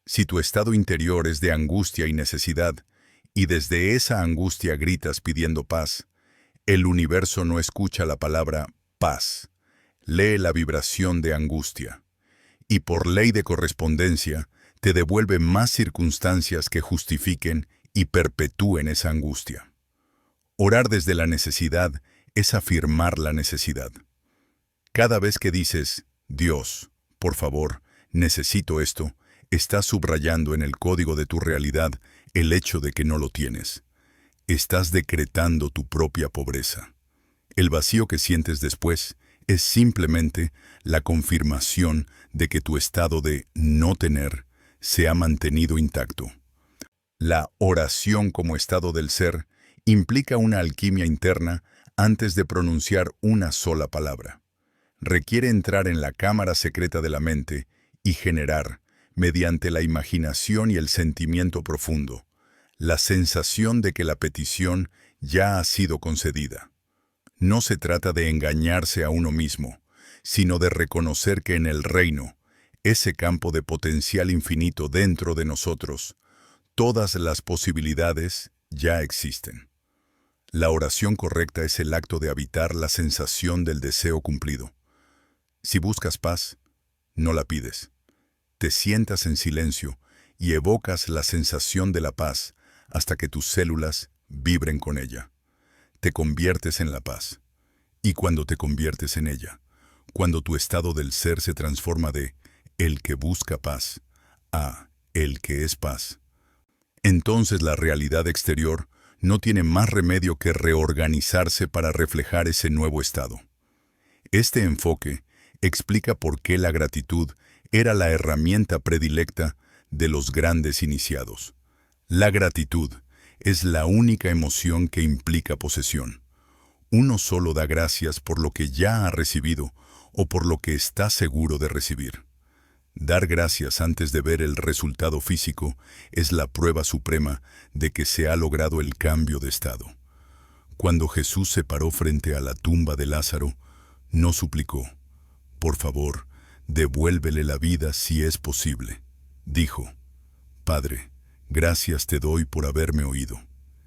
Si tu estado interior es de angustia y necesidad, y desde esa angustia gritas pidiendo paz, el universo no escucha la palabra paz, lee la vibración de angustia, y por ley de correspondencia te devuelve más circunstancias que justifiquen y perpetúen esa angustia. Orar desde la necesidad es afirmar la necesidad. Cada vez que dices, Dios, por favor, necesito esto, estás subrayando en el código de tu realidad el hecho de que no lo tienes. Estás decretando tu propia pobreza. El vacío que sientes después es simplemente la confirmación de que tu estado de no tener se ha mantenido intacto. La oración como estado del ser implica una alquimia interna antes de pronunciar una sola palabra. Requiere entrar en la cámara secreta de la mente y generar, mediante la imaginación y el sentimiento profundo, la sensación de que la petición ya ha sido concedida. No se trata de engañarse a uno mismo, sino de reconocer que en el reino, ese campo de potencial infinito dentro de nosotros, todas las posibilidades ya existen. La oración correcta es el acto de habitar la sensación del deseo cumplido. Si buscas paz, no la pides. Te sientas en silencio y evocas la sensación de la paz hasta que tus células vibren con ella. Te conviertes en la paz. Y cuando te conviertes en ella, cuando tu estado del ser se transforma de el que busca paz a el que es paz, entonces la realidad exterior no tiene más remedio que reorganizarse para reflejar ese nuevo estado. Este enfoque explica por qué la gratitud era la herramienta predilecta de los grandes iniciados. La gratitud es la única emoción que implica posesión. Uno solo da gracias por lo que ya ha recibido o por lo que está seguro de recibir. Dar gracias antes de ver el resultado físico es la prueba suprema de que se ha logrado el cambio de estado. Cuando Jesús se paró frente a la tumba de Lázaro, no suplicó: «Por favor, devuélvele la vida si es posible». Dijo: «Padre, gracias te doy por haberme oído».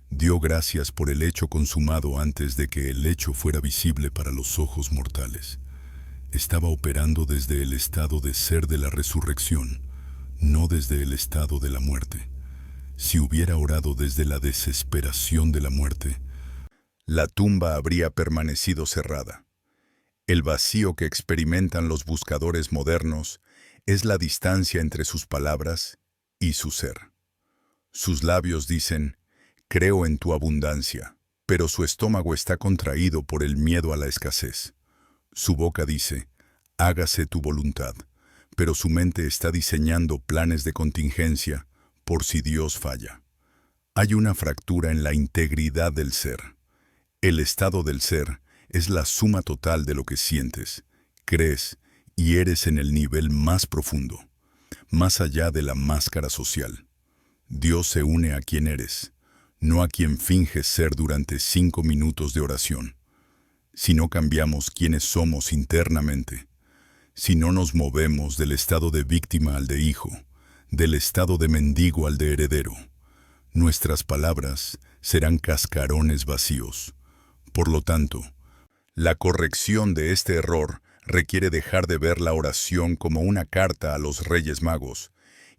Dio gracias por el hecho consumado antes de que el hecho fuera visible para los ojos mortales. Estaba operando desde el estado de ser de la resurrección, no desde el estado de la muerte. Si hubiera orado desde la desesperación de la muerte, la tumba habría permanecido cerrada. El vacío que experimentan los buscadores modernos es la distancia entre sus palabras y su ser. Sus labios dicen: «Creo en tu abundancia», pero su estómago está contraído por el miedo a la escasez. Su boca dice: «Hágase tu voluntad», pero su mente está diseñando planes de contingencia por si Dios falla. Hay una fractura en la integridad del ser. El estado del ser es la suma total de lo que sientes, crees y eres en el nivel más profundo, más allá de la máscara social. Dios se une a quien eres, no a quien finges ser durante 5 minutos de oración. Si no cambiamos quiénes somos internamente, si no nos movemos del estado de víctima al de hijo, del estado de mendigo al de heredero, nuestras palabras serán cascarones vacíos. Por lo tanto, la corrección de este error requiere dejar de ver la oración como una carta a los Reyes Magos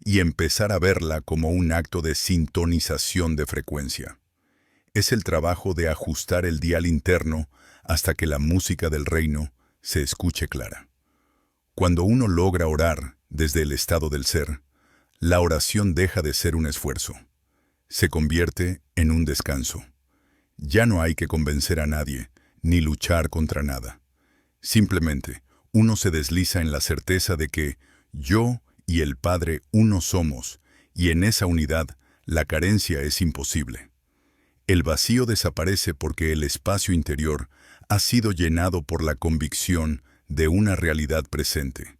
y empezar a verla como un acto de sintonización de frecuencia. Es el trabajo de ajustar el dial interno hasta que la música del reino se escuche clara. Cuando uno logra orar desde el estado del ser, la oración deja de ser un esfuerzo. Se convierte en un descanso. Ya no hay que convencer a nadie, ni luchar contra nada. Simplemente, uno se desliza en la certeza de que yo y el Padre uno somos, y en esa unidad la carencia es imposible. El vacío desaparece porque el espacio interior ha sido llenado por la convicción de una realidad presente.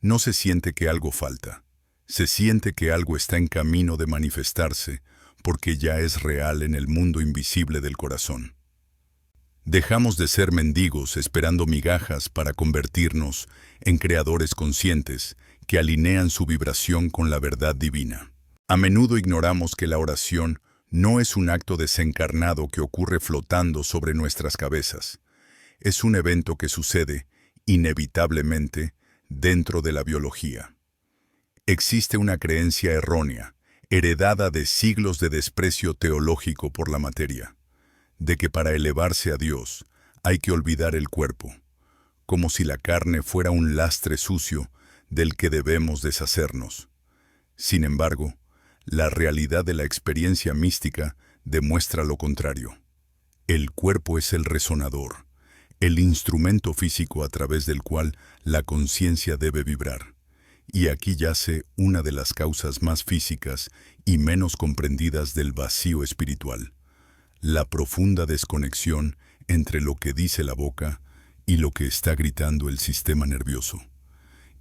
No se siente que algo falta, se siente que algo está en camino de manifestarse porque ya es real en el mundo invisible del corazón. Dejamos de ser mendigos esperando migajas para convertirnos en creadores conscientes que alinean su vibración con la verdad divina. A menudo ignoramos que la oración no es un acto desencarnado que ocurre flotando sobre nuestras cabezas. Es un evento que sucede, inevitablemente, dentro de la biología. Existe una creencia errónea, heredada de siglos de desprecio teológico por la materia, de que para elevarse a Dios hay que olvidar el cuerpo, como si la carne fuera un lastre sucio del que debemos deshacernos. Sin embargo, la realidad de la experiencia mística demuestra lo contrario. El cuerpo es el resonador, el instrumento físico a través del cual la conciencia debe vibrar. Y aquí yace una de las causas más físicas y menos comprendidas del vacío espiritual: la profunda desconexión entre lo que dice la boca y lo que está gritando el sistema nervioso.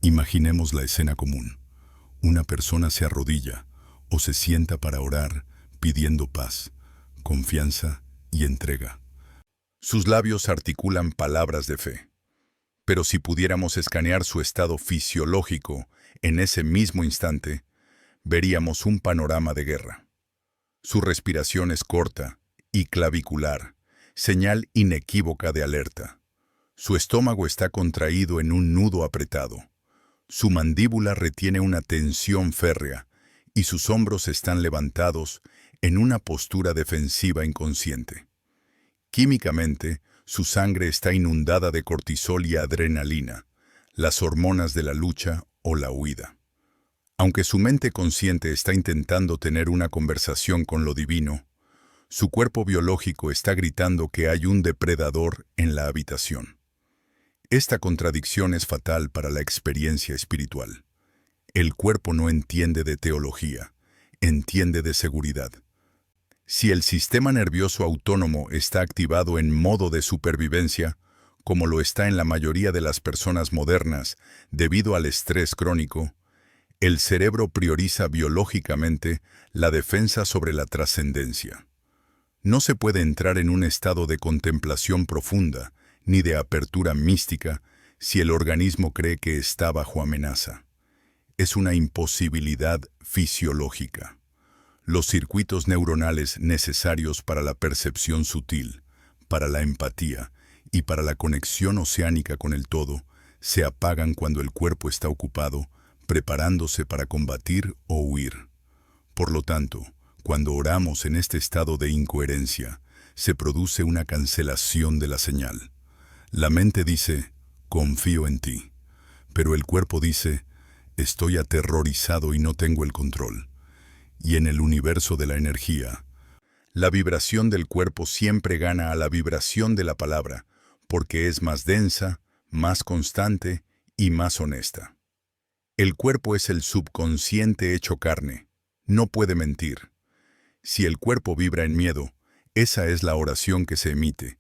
Imaginemos la escena común. Una persona se arrodilla o se sienta para orar pidiendo paz, confianza y entrega. Sus labios articulan palabras de fe. Pero si pudiéramos escanear su estado fisiológico en ese mismo instante, veríamos un panorama de guerra. Su respiración es corta y clavicular, señal inequívoca de alerta. Su estómago está contraído en un nudo apretado. Su mandíbula retiene una tensión férrea y sus hombros están levantados en una postura defensiva inconsciente. Químicamente, su sangre está inundada de cortisol y adrenalina, las hormonas de la lucha o la huida. Aunque su mente consciente está intentando tener una conversación con lo divino, su cuerpo biológico está gritando que hay un depredador en la habitación. Esta contradicción es fatal para la experiencia espiritual. El cuerpo no entiende de teología, entiende de seguridad. Si el sistema nervioso autónomo está activado en modo de supervivencia, como lo está en la mayoría de las personas modernas debido al estrés crónico, el cerebro prioriza biológicamente la defensa sobre la trascendencia. No se puede entrar en un estado de contemplación profunda ni de apertura mística si el organismo cree que está bajo amenaza. Es una imposibilidad fisiológica. Los circuitos neuronales necesarios para la percepción sutil, para la empatía y para la conexión oceánica con el todo se apagan cuando el cuerpo está ocupado, preparándose para combatir o huir. Por lo tanto, cuando oramos en este estado de incoherencia, se produce una cancelación de la señal. La mente dice, confío en ti, pero el cuerpo dice, estoy aterrorizado y no tengo el control. Y en el universo de la energía, la vibración del cuerpo siempre gana a la vibración de la palabra, porque es más densa, más constante y más honesta. El cuerpo es el subconsciente hecho carne, no puede mentir. Si el cuerpo vibra en miedo, esa es la oración que se emite,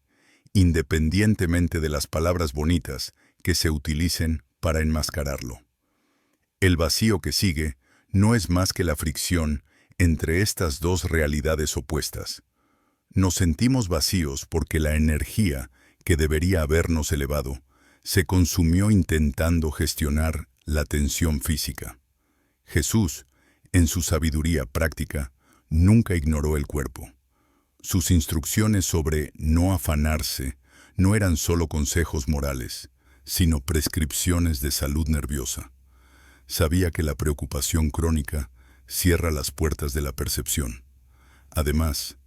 independientemente de las palabras bonitas que se utilicen para enmascararlo. El vacío que sigue no es más que la fricción entre estas dos realidades opuestas. Nos sentimos vacíos porque la energía que debería habernos elevado se consumió intentando gestionar la tensión física. Jesús, en su sabiduría práctica, nunca ignoró el cuerpo. Sus instrucciones sobre no afanarse no eran solo consejos morales, sino prescripciones de salud nerviosa. Sabía que la preocupación crónica cierra las puertas de la percepción. Además,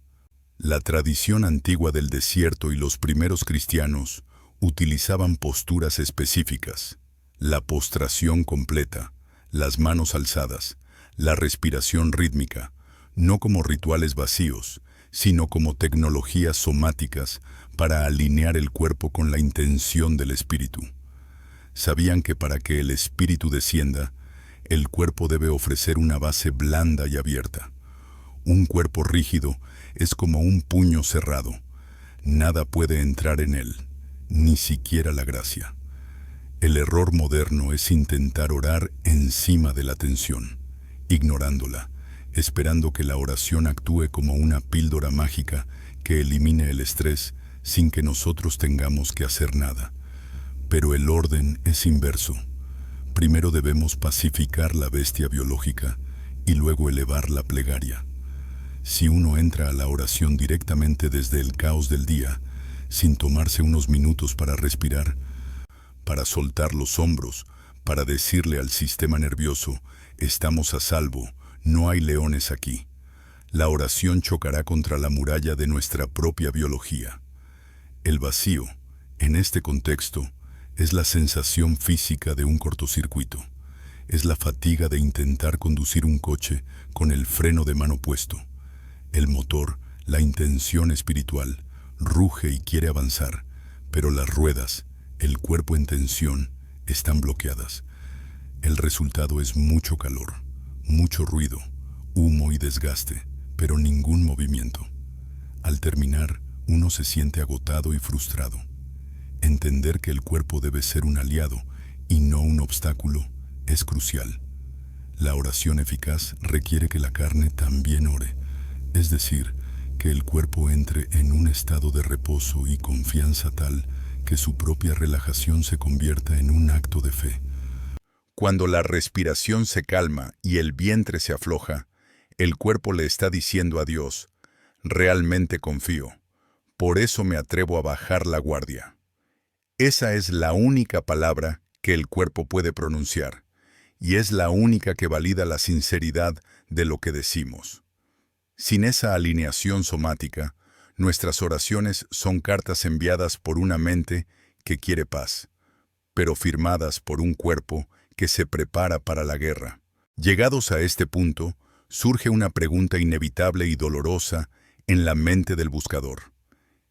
la tradición antigua del desierto y los primeros cristianos utilizaban posturas específicas, la postración completa, las manos alzadas, la respiración rítmica, no como rituales vacíos, sino como tecnologías somáticas para alinear el cuerpo con la intención del espíritu. Sabían que para que el espíritu descienda, el cuerpo debe ofrecer una base blanda y abierta. Un cuerpo rígido es como un puño cerrado. Nada puede entrar en él, ni siquiera la gracia. El error moderno es intentar orar encima de la tensión, ignorándola, esperando que la oración actúe como una píldora mágica que elimine el estrés sin que nosotros tengamos que hacer nada. Pero el orden es inverso. Primero debemos pacificar la bestia biológica y luego elevar la plegaria. Si uno entra a la oración directamente desde el caos del día, sin tomarse unos minutos para respirar, para soltar los hombros, para decirle al sistema nervioso, estamos a salvo, no hay leones aquí. La oración chocará contra la muralla de nuestra propia biología. El vacío, en este contexto, es la sensación física de un cortocircuito. Es la fatiga de intentar conducir un coche con el freno de mano puesto. El motor, la intención espiritual, ruge y quiere avanzar, pero las ruedas, el cuerpo en tensión, están bloqueadas. El resultado es mucho calor, mucho ruido, humo y desgaste, pero ningún movimiento. Al terminar, uno se siente agotado y frustrado. Entender que el cuerpo debe ser un aliado y no un obstáculo es crucial. La oración eficaz requiere que la carne también ore, es decir, que el cuerpo entre en un estado de reposo y confianza tal que su propia relajación se convierta en un acto de fe. Cuando la respiración se calma y el vientre se afloja, el cuerpo le está diciendo a Dios, realmente confío, por eso me atrevo a bajar la guardia. Esa es la única palabra que el cuerpo puede pronunciar, y es la única que valida la sinceridad de lo que decimos. Sin esa alineación somática, nuestras oraciones son cartas enviadas por una mente que quiere paz, pero firmadas por un cuerpo que se prepara para la guerra. Llegados a este punto, surge una pregunta inevitable y dolorosa en la mente del buscador.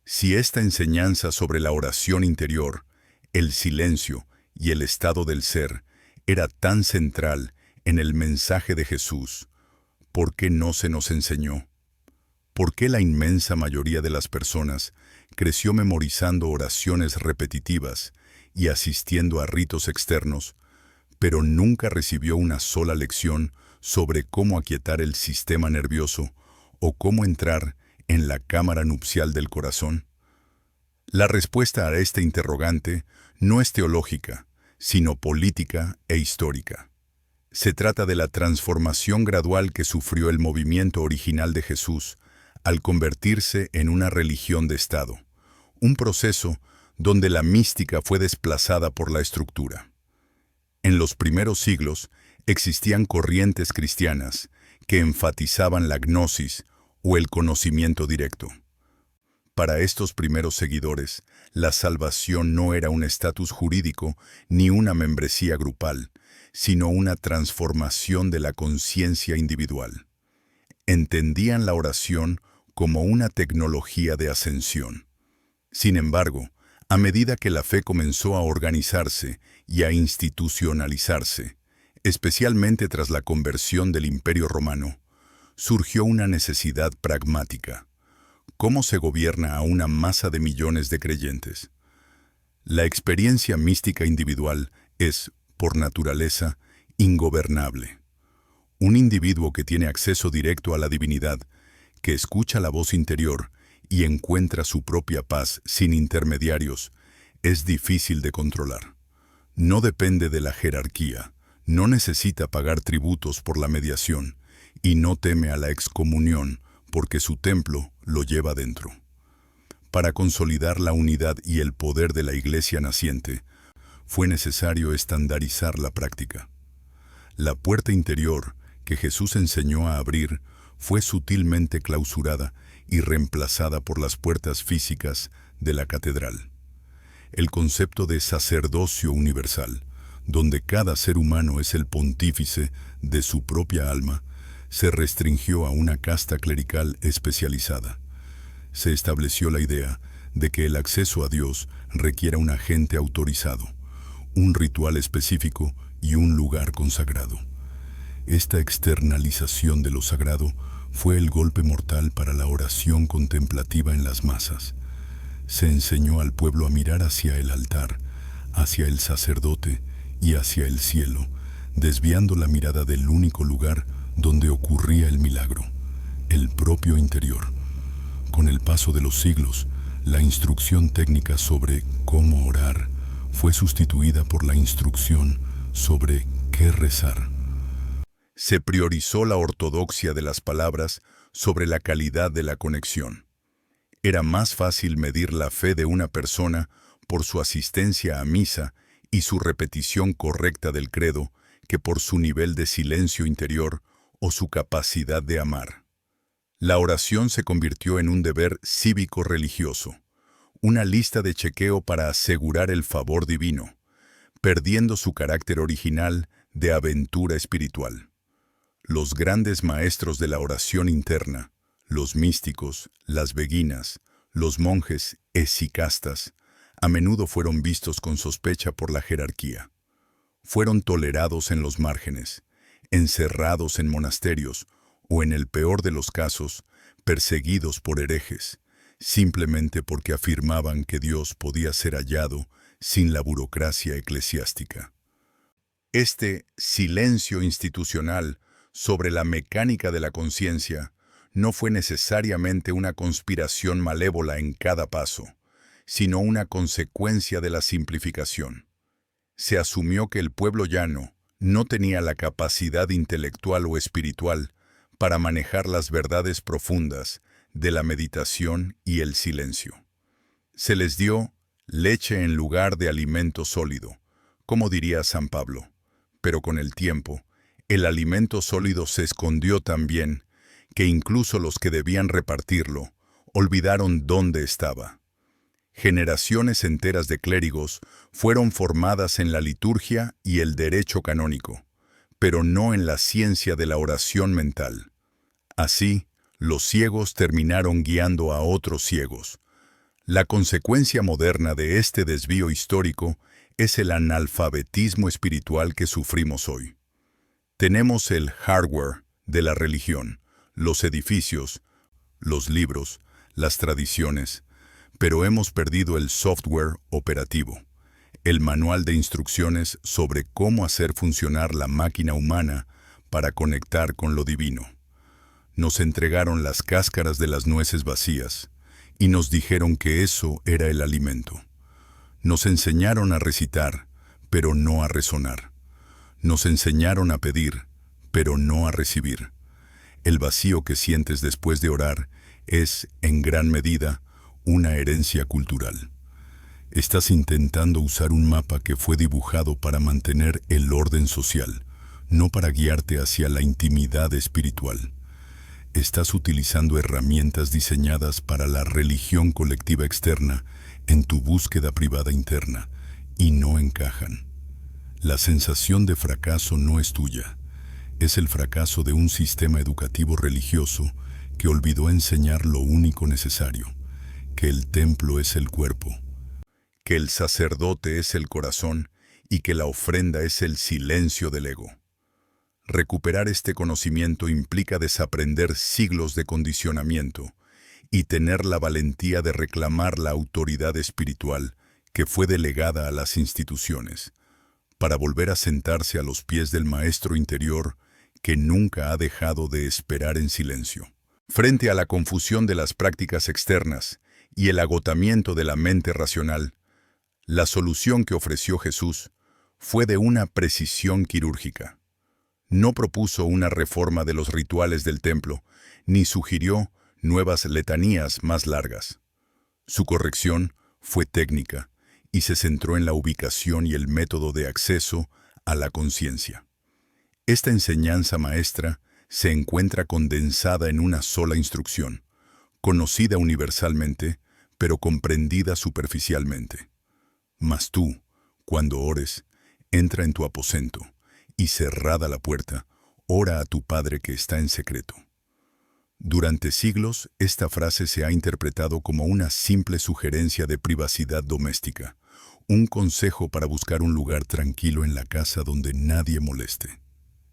Si esta enseñanza sobre la oración interior, el silencio y el estado del ser era tan central en el mensaje de Jesús, ¿por qué no se nos enseñó? ¿Por qué la inmensa mayoría de las personas creció memorizando oraciones repetitivas y asistiendo a ritos externos, pero nunca recibió una sola lección sobre cómo aquietar el sistema nervioso o cómo entrar en la cámara nupcial del corazón? La respuesta a este interrogante no es teológica, sino política e histórica. Se trata de la transformación gradual que sufrió el movimiento original de Jesús al convertirse en una religión de Estado, un proceso donde la mística fue desplazada por la estructura. En los primeros siglos existían corrientes cristianas que enfatizaban la gnosis o el conocimiento directo. Para estos primeros seguidores, la salvación no era un estatus jurídico ni una membresía grupal, sino una transformación de la conciencia individual. Entendían la oración como una tecnología de ascensión. Sin embargo, a medida que la fe comenzó a organizarse y a institucionalizarse, especialmente tras la conversión del Imperio Romano, surgió una necesidad pragmática. ¿Cómo se gobierna a una masa de millones de creyentes? La experiencia mística individual es, por naturaleza, ingobernable. Un individuo que tiene acceso directo a la divinidad, que escucha la voz interior y encuentra su propia paz sin intermediarios, es difícil de controlar. No depende de la jerarquía, no necesita pagar tributos por la mediación y no teme a la excomunión porque su templo lo lleva dentro. Para consolidar la unidad y el poder de la Iglesia naciente, fue necesario estandarizar la práctica. La puerta interior que Jesús enseñó a abrir fue sutilmente clausurada y reemplazada por las puertas físicas de la catedral. El concepto de sacerdocio universal, donde cada ser humano es el pontífice de su propia alma, se restringió a una casta clerical especializada. Se estableció la idea de que el acceso a Dios requiere un agente autorizado, un ritual específico y un lugar consagrado. Esta externalización de lo sagrado fue el golpe mortal para la oración contemplativa en las masas. Se enseñó al pueblo a mirar hacia el altar, hacia el sacerdote y hacia el cielo, desviando la mirada del único lugar donde ocurría el milagro, el propio interior. Con el paso de los siglos, la instrucción técnica sobre cómo orar fue sustituida por la instrucción sobre qué rezar. Se priorizó la ortodoxia de las palabras sobre la calidad de la conexión. Era más fácil medir la fe de una persona por su asistencia a misa y su repetición correcta del credo que por su nivel de silencio interior o su capacidad de amar. La oración se convirtió en un deber cívico-religioso, una lista de chequeo para asegurar el favor divino, perdiendo su carácter original de aventura espiritual. Los grandes maestros de la oración interna, los místicos, las beguinas, los monjes esicastas, a menudo fueron vistos con sospecha por la jerarquía. Fueron tolerados en los márgenes, encerrados en monasterios o, en el peor de los casos, perseguidos por herejes, simplemente porque afirmaban que Dios podía ser hallado sin la burocracia eclesiástica. Este silencio institucional sobre la mecánica de la conciencia no fue necesariamente una conspiración malévola en cada paso, sino una consecuencia de la simplificación. Se asumió que el pueblo llano no tenía la capacidad intelectual o espiritual para manejar las verdades profundas de la meditación y el silencio. Se les dio leche en lugar de alimento sólido, como diría San Pablo, pero con el tiempo, el alimento sólido se escondió tan bien que incluso los que debían repartirlo olvidaron dónde estaba. Generaciones enteras de clérigos fueron formadas en la liturgia y el derecho canónico, pero no en la ciencia de la oración mental. Así, los ciegos terminaron guiando a otros ciegos. La consecuencia moderna de este desvío histórico es el analfabetismo espiritual que sufrimos hoy. Tenemos el hardware de la religión, los edificios, los libros, las tradiciones, pero hemos perdido el software operativo, el manual de instrucciones sobre cómo hacer funcionar la máquina humana para conectar con lo divino. Nos entregaron las cáscaras de las nueces vacías y nos dijeron que eso era el alimento. Nos enseñaron a recitar, pero no a resonar. Nos enseñaron a pedir, pero no a recibir. El vacío que sientes después de orar es, en gran medida, una herencia cultural. Estás intentando usar un mapa que fue dibujado para mantener el orden social, no para guiarte hacia la intimidad espiritual. Estás utilizando herramientas diseñadas para la religión colectiva externa en tu búsqueda privada interna, y no encajan. La sensación de fracaso no es tuya. Es el fracaso de un sistema educativo religioso que olvidó enseñar lo único necesario, que el templo es el cuerpo, que el sacerdote es el corazón y que la ofrenda es el silencio del ego. Recuperar este conocimiento implica desaprender siglos de condicionamiento y tener la valentía de reclamar la autoridad espiritual que fue delegada a las instituciones, para volver a sentarse a los pies del maestro interior que nunca ha dejado de esperar en silencio. Frente a la confusión de las prácticas externas y el agotamiento de la mente racional, la solución que ofreció Jesús fue de una precisión quirúrgica. No propuso una reforma de los rituales del templo, ni sugirió nuevas letanías más largas. Su corrección fue técnica y se centró en la ubicación y el método de acceso a la conciencia. Esta enseñanza maestra se encuentra condensada en una sola instrucción, conocida universalmente, pero comprendida superficialmente. Mas tú, cuando ores, entra en tu aposento, y cerrada la puerta, ora a tu Padre que está en secreto. Durante siglos, esta frase se ha interpretado como una simple sugerencia de privacidad doméstica, un consejo para buscar un lugar tranquilo en la casa donde nadie moleste.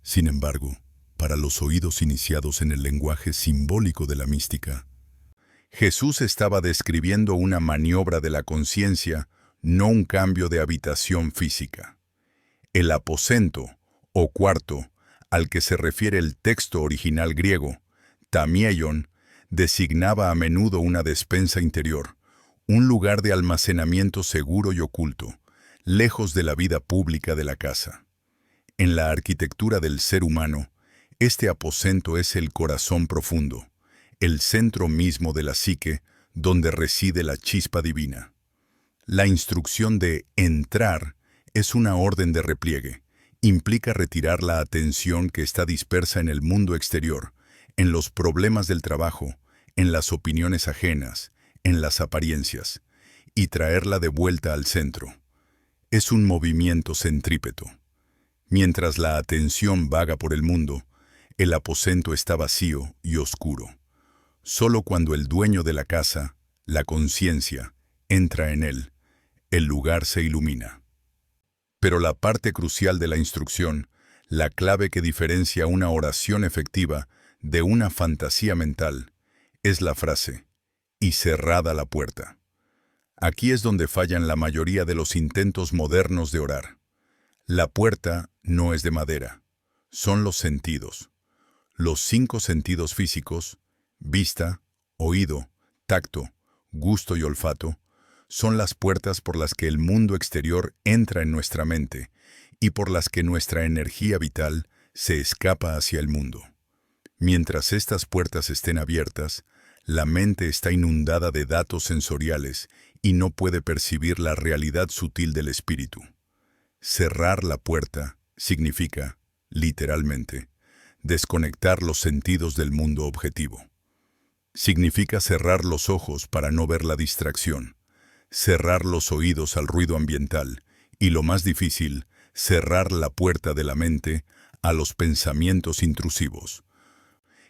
Sin embargo, para los oídos iniciados en el lenguaje simbólico de la mística, Jesús estaba describiendo una maniobra de la conciencia, no un cambio de habitación física. El aposento, o cuarto, al que se refiere el texto original griego, tamieion, designaba a menudo una despensa interior, un lugar de almacenamiento seguro y oculto, lejos de la vida pública de la casa. En la arquitectura del ser humano, este aposento es el corazón profundo, el centro mismo de la psique donde reside la chispa divina. La instrucción de entrar es una orden de repliegue. Implica retirar la atención que está dispersa en el mundo exterior, en los problemas del trabajo, en las opiniones ajenas, en las apariencias, y traerla de vuelta al centro. Es un movimiento centrípeto. Mientras la atención vaga por el mundo, el aposento está vacío y oscuro. Solo cuando el dueño de la casa, la conciencia, entra en él, el lugar se ilumina. Pero la parte crucial de la instrucción, la clave que diferencia una oración efectiva de una fantasía mental, es la frase, y cerrada la puerta. Aquí es donde fallan la mayoría de los intentos modernos de orar. La puerta no es de madera, son los sentidos. Los 5 sentidos físicos, vista, oído, tacto, gusto y olfato, son las puertas por las que el mundo exterior entra en nuestra mente y por las que nuestra energía vital se escapa hacia el mundo. Mientras estas puertas estén abiertas, la mente está inundada de datos sensoriales y no puede percibir la realidad sutil del espíritu. Cerrar la puerta significa, literalmente, desconectar los sentidos del mundo objetivo. Significa cerrar los ojos para no ver la distracción, cerrar los oídos al ruido ambiental y, lo más difícil, cerrar la puerta de la mente a los pensamientos intrusivos.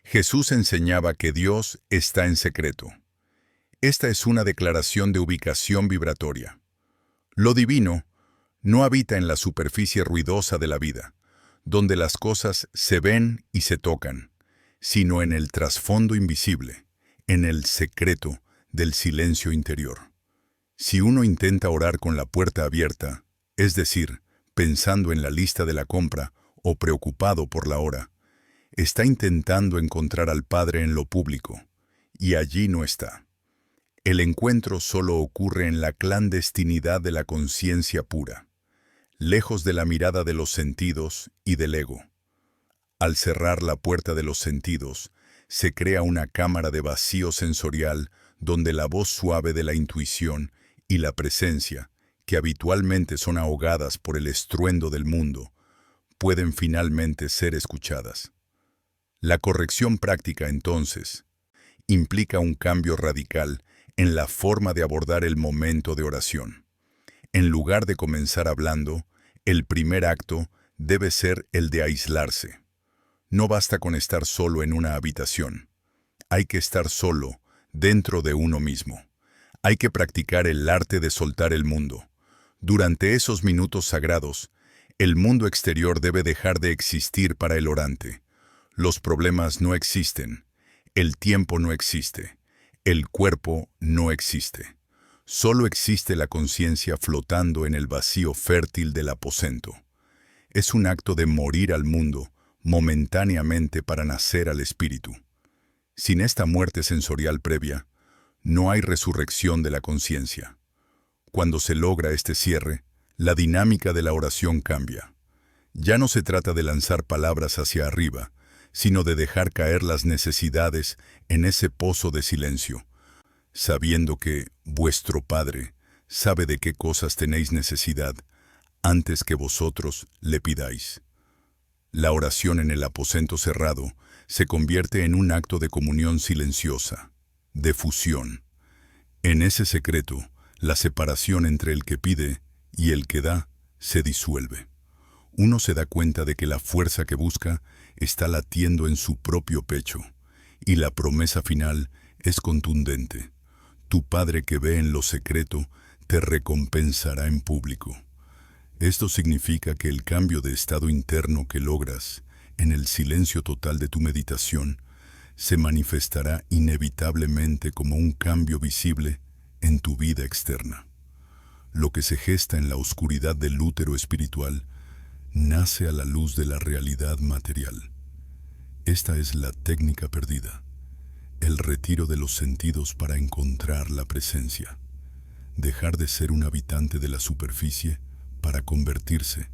Jesús enseñaba que Dios está en secreto. Esta es una declaración de ubicación vibratoria. Lo divino no habita en la superficie ruidosa de la vida, donde las cosas se ven y se tocan, sino en el trasfondo invisible, en el secreto del silencio interior. Si uno intenta orar con la puerta abierta, es decir, pensando en la lista de la compra o preocupado por la hora, está intentando encontrar al Padre en lo público, y allí no está. El encuentro solo ocurre en la clandestinidad de la conciencia pura, lejos de la mirada de los sentidos y del ego. Al cerrar la puerta de los sentidos, se crea una cámara de vacío sensorial donde la voz suave de la intuición y la presencia, que habitualmente son ahogadas por el estruendo del mundo, pueden finalmente ser escuchadas. La corrección práctica, entonces, implica un cambio radical en la forma de abordar el momento de oración. En lugar de comenzar hablando, el primer acto debe ser el de aislarse. No basta con estar solo en una habitación. Hay que estar solo dentro de uno mismo. Hay que practicar el arte de soltar el mundo. Durante esos minutos sagrados, el mundo exterior debe dejar de existir para el orante. Los problemas no existen. El tiempo no existe. El cuerpo no existe. Solo existe la conciencia flotando en el vacío fértil del aposento. Es un acto de morir al mundo momentáneamente para nacer al espíritu. Sin esta muerte sensorial previa, no hay resurrección de la conciencia. Cuando se logra este cierre, la dinámica de la oración cambia. Ya no se trata de lanzar palabras hacia arriba, sino de dejar caer las necesidades en ese pozo de silencio, sabiendo que vuestro Padre sabe de qué cosas tenéis necesidad antes que vosotros le pidáis. La oración en el aposento cerrado se convierte en un acto de comunión silenciosa, de fusión. En ese secreto, la separación entre el que pide y el que da se disuelve. Uno se da cuenta de que la fuerza que busca está latiendo en su propio pecho, y la promesa final es contundente. Tu Padre que ve en lo secreto te recompensará en público. Esto significa que el cambio de estado interno que logras en el silencio total de tu meditación se manifestará inevitablemente como un cambio visible en tu vida externa. Lo que se gesta en la oscuridad del útero espiritual nace a la luz de la realidad material. Esta es la técnica perdida, el retiro de los sentidos para encontrar la presencia, dejar de ser un habitante de la superficie para convertirse,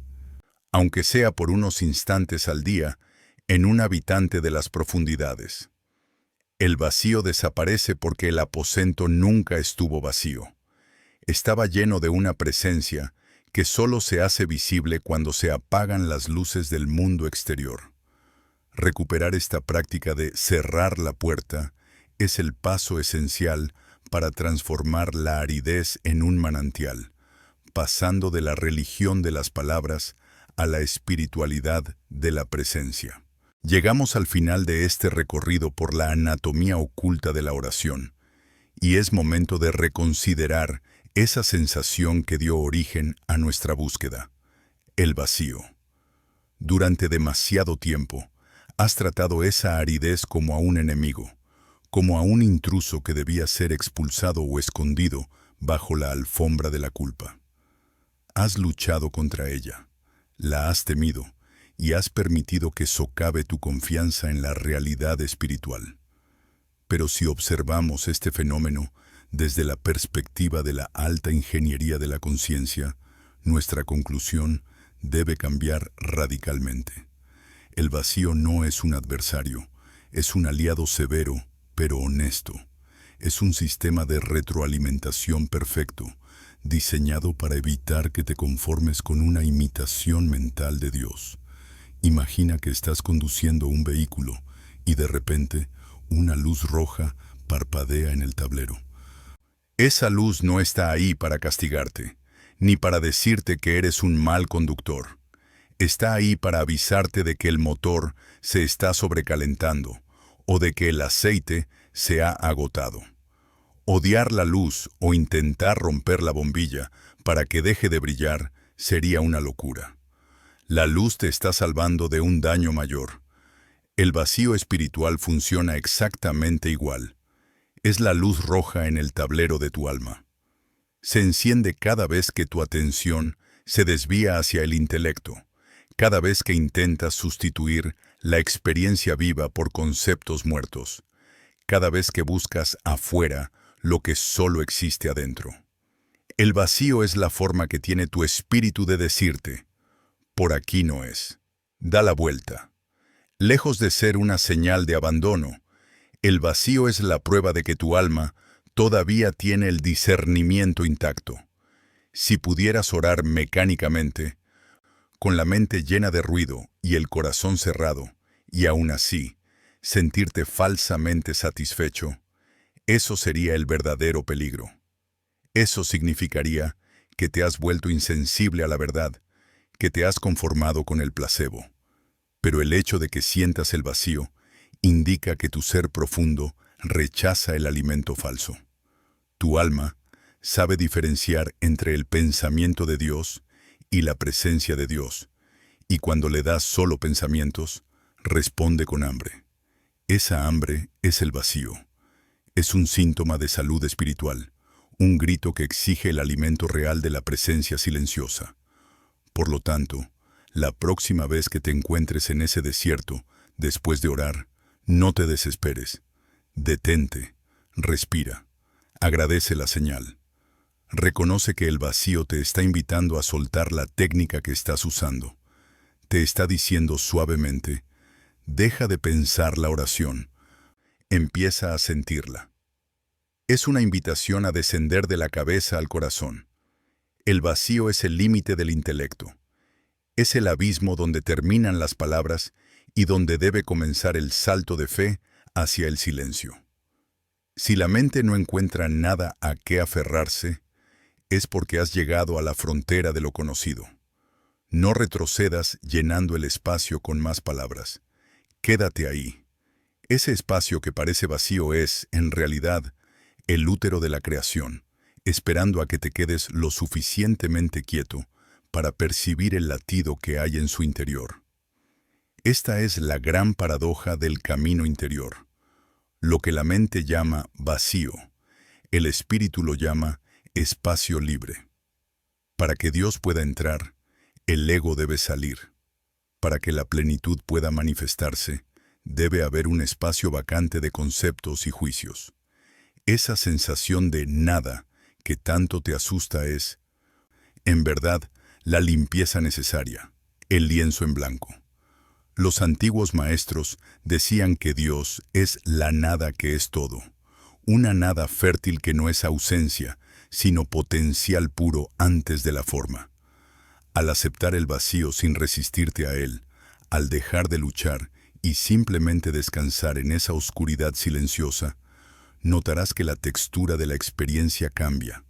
aunque sea por unos instantes al día, en un habitante de las profundidades. El vacío desaparece porque el aposento nunca estuvo vacío. Estaba lleno de una presencia que solo se hace visible cuando se apagan las luces del mundo exterior. Recuperar esta práctica de cerrar la puerta es el paso esencial para transformar la aridez en un manantial, pasando de la religión de las palabras a la espiritualidad de la presencia. Llegamos al final de este recorrido por la anatomía oculta de la oración, y es momento de reconsiderar esa sensación que dio origen a nuestra búsqueda, el vacío. Durante demasiado tiempo, has tratado esa aridez como a un enemigo, como a un intruso que debía ser expulsado o escondido bajo la alfombra de la culpa. Has luchado contra ella, la has temido y has permitido que socave tu confianza en la realidad espiritual. Pero si observamos este fenómeno desde la perspectiva de la alta ingeniería de la conciencia, nuestra conclusión debe cambiar radicalmente. El vacío no es un adversario, es un aliado severo, pero honesto. Es un sistema de retroalimentación perfecto, diseñado para evitar que te conformes con una imitación mental de Dios. Imagina que estás conduciendo un vehículo y de repente una luz roja parpadea en el tablero. Esa luz no está ahí para castigarte, ni para decirte que eres un mal conductor. Está ahí para avisarte de que el motor se está sobrecalentando o de que el aceite se ha agotado. Odiar la luz o intentar romper la bombilla para que deje de brillar sería una locura. La luz te está salvando de un daño mayor. El vacío espiritual funciona exactamente igual. Es la luz roja en el tablero de tu alma. Se enciende cada vez que tu atención se desvía hacia el intelecto, cada vez que intentas sustituir la experiencia viva por conceptos muertos, cada vez que buscas afuera lo que solo existe adentro. El vacío es la forma que tiene tu espíritu de decirte, por aquí no es. Da la vuelta. Lejos de ser una señal de abandono, el vacío es la prueba de que tu alma todavía tiene el discernimiento intacto. Si pudieras orar mecánicamente, con la mente llena de ruido y el corazón cerrado, y aún así, sentirte falsamente satisfecho, eso sería el verdadero peligro. Eso significaría que te has vuelto insensible a la verdad, que te has conformado con el placebo. Pero el hecho de que sientas el vacío indica que tu ser profundo rechaza el alimento falso. Tu alma sabe diferenciar entre el pensamiento de Dios y la presencia de Dios, y cuando le das solo pensamientos, responde con hambre. Esa hambre es el vacío. Es un síntoma de salud espiritual, un grito que exige el alimento real de la presencia silenciosa. Por lo tanto, la próxima vez que te encuentres en ese desierto, después de orar, no te desesperes. Detente, respira, agradece la señal. Reconoce que el vacío te está invitando a soltar la técnica que estás usando. Te está diciendo suavemente, deja de pensar la oración, empieza a sentirla. Es una invitación a descender de la cabeza al corazón. El vacío es el límite del intelecto. Es el abismo donde terminan las palabras y donde debe comenzar el salto de fe hacia el silencio. Si la mente no encuentra nada a qué aferrarse, es porque has llegado a la frontera de lo conocido. No retrocedas llenando el espacio con más palabras. Quédate ahí. Ese espacio que parece vacío es, en realidad, el útero de la creación, esperando a que te quedes lo suficientemente quieto para percibir el latido que hay en su interior. Esta es la gran paradoja del camino interior. Lo que la mente llama vacío, el espíritu lo llama espacio libre. Para que Dios pueda entrar, el ego debe salir. Para que la plenitud pueda manifestarse, debe haber un espacio vacante de conceptos y juicios. Esa sensación de nada que tanto te asusta es, en verdad, la limpieza necesaria, el lienzo en blanco. Los antiguos maestros decían que Dios es la nada que es todo, una nada fértil que no es ausencia, sino potencial puro antes de la forma. Al aceptar el vacío sin resistirte a él, al dejar de luchar y simplemente descansar en esa oscuridad silenciosa, notarás que la textura de la experiencia cambia.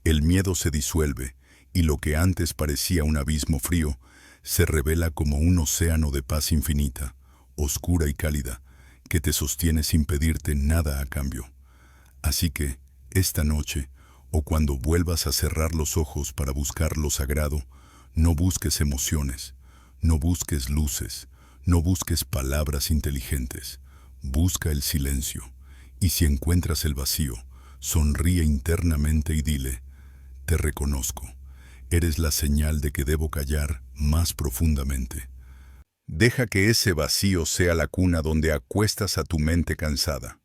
El miedo se disuelve y lo que antes parecía un abismo frío se revela como un océano de paz infinita, oscura y cálida, que te sostiene sin pedirte nada a cambio. Así que, esta noche, o cuando vuelvas a cerrar los ojos para buscar lo sagrado, no busques emociones, no busques luces, no busques palabras inteligentes. Busca el silencio, y si encuentras el vacío, sonríe internamente y dile, te reconozco, eres la señal de que debo callar más profundamente. Deja que ese vacío sea la cuna donde acuestas a tu mente cansada.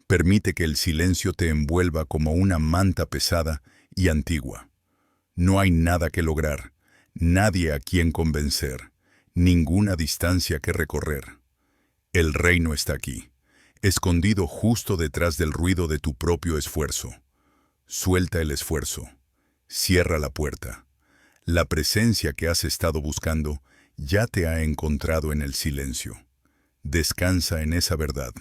Permite que el silencio te envuelva como una manta pesada y antigua. No hay nada que lograr, nadie a quien convencer, ninguna distancia que recorrer. El reino está aquí, escondido justo detrás del ruido de tu propio esfuerzo. Suelta el esfuerzo, cierra la puerta. La presencia que has estado buscando ya te ha encontrado en el silencio. Descansa en esa verdad.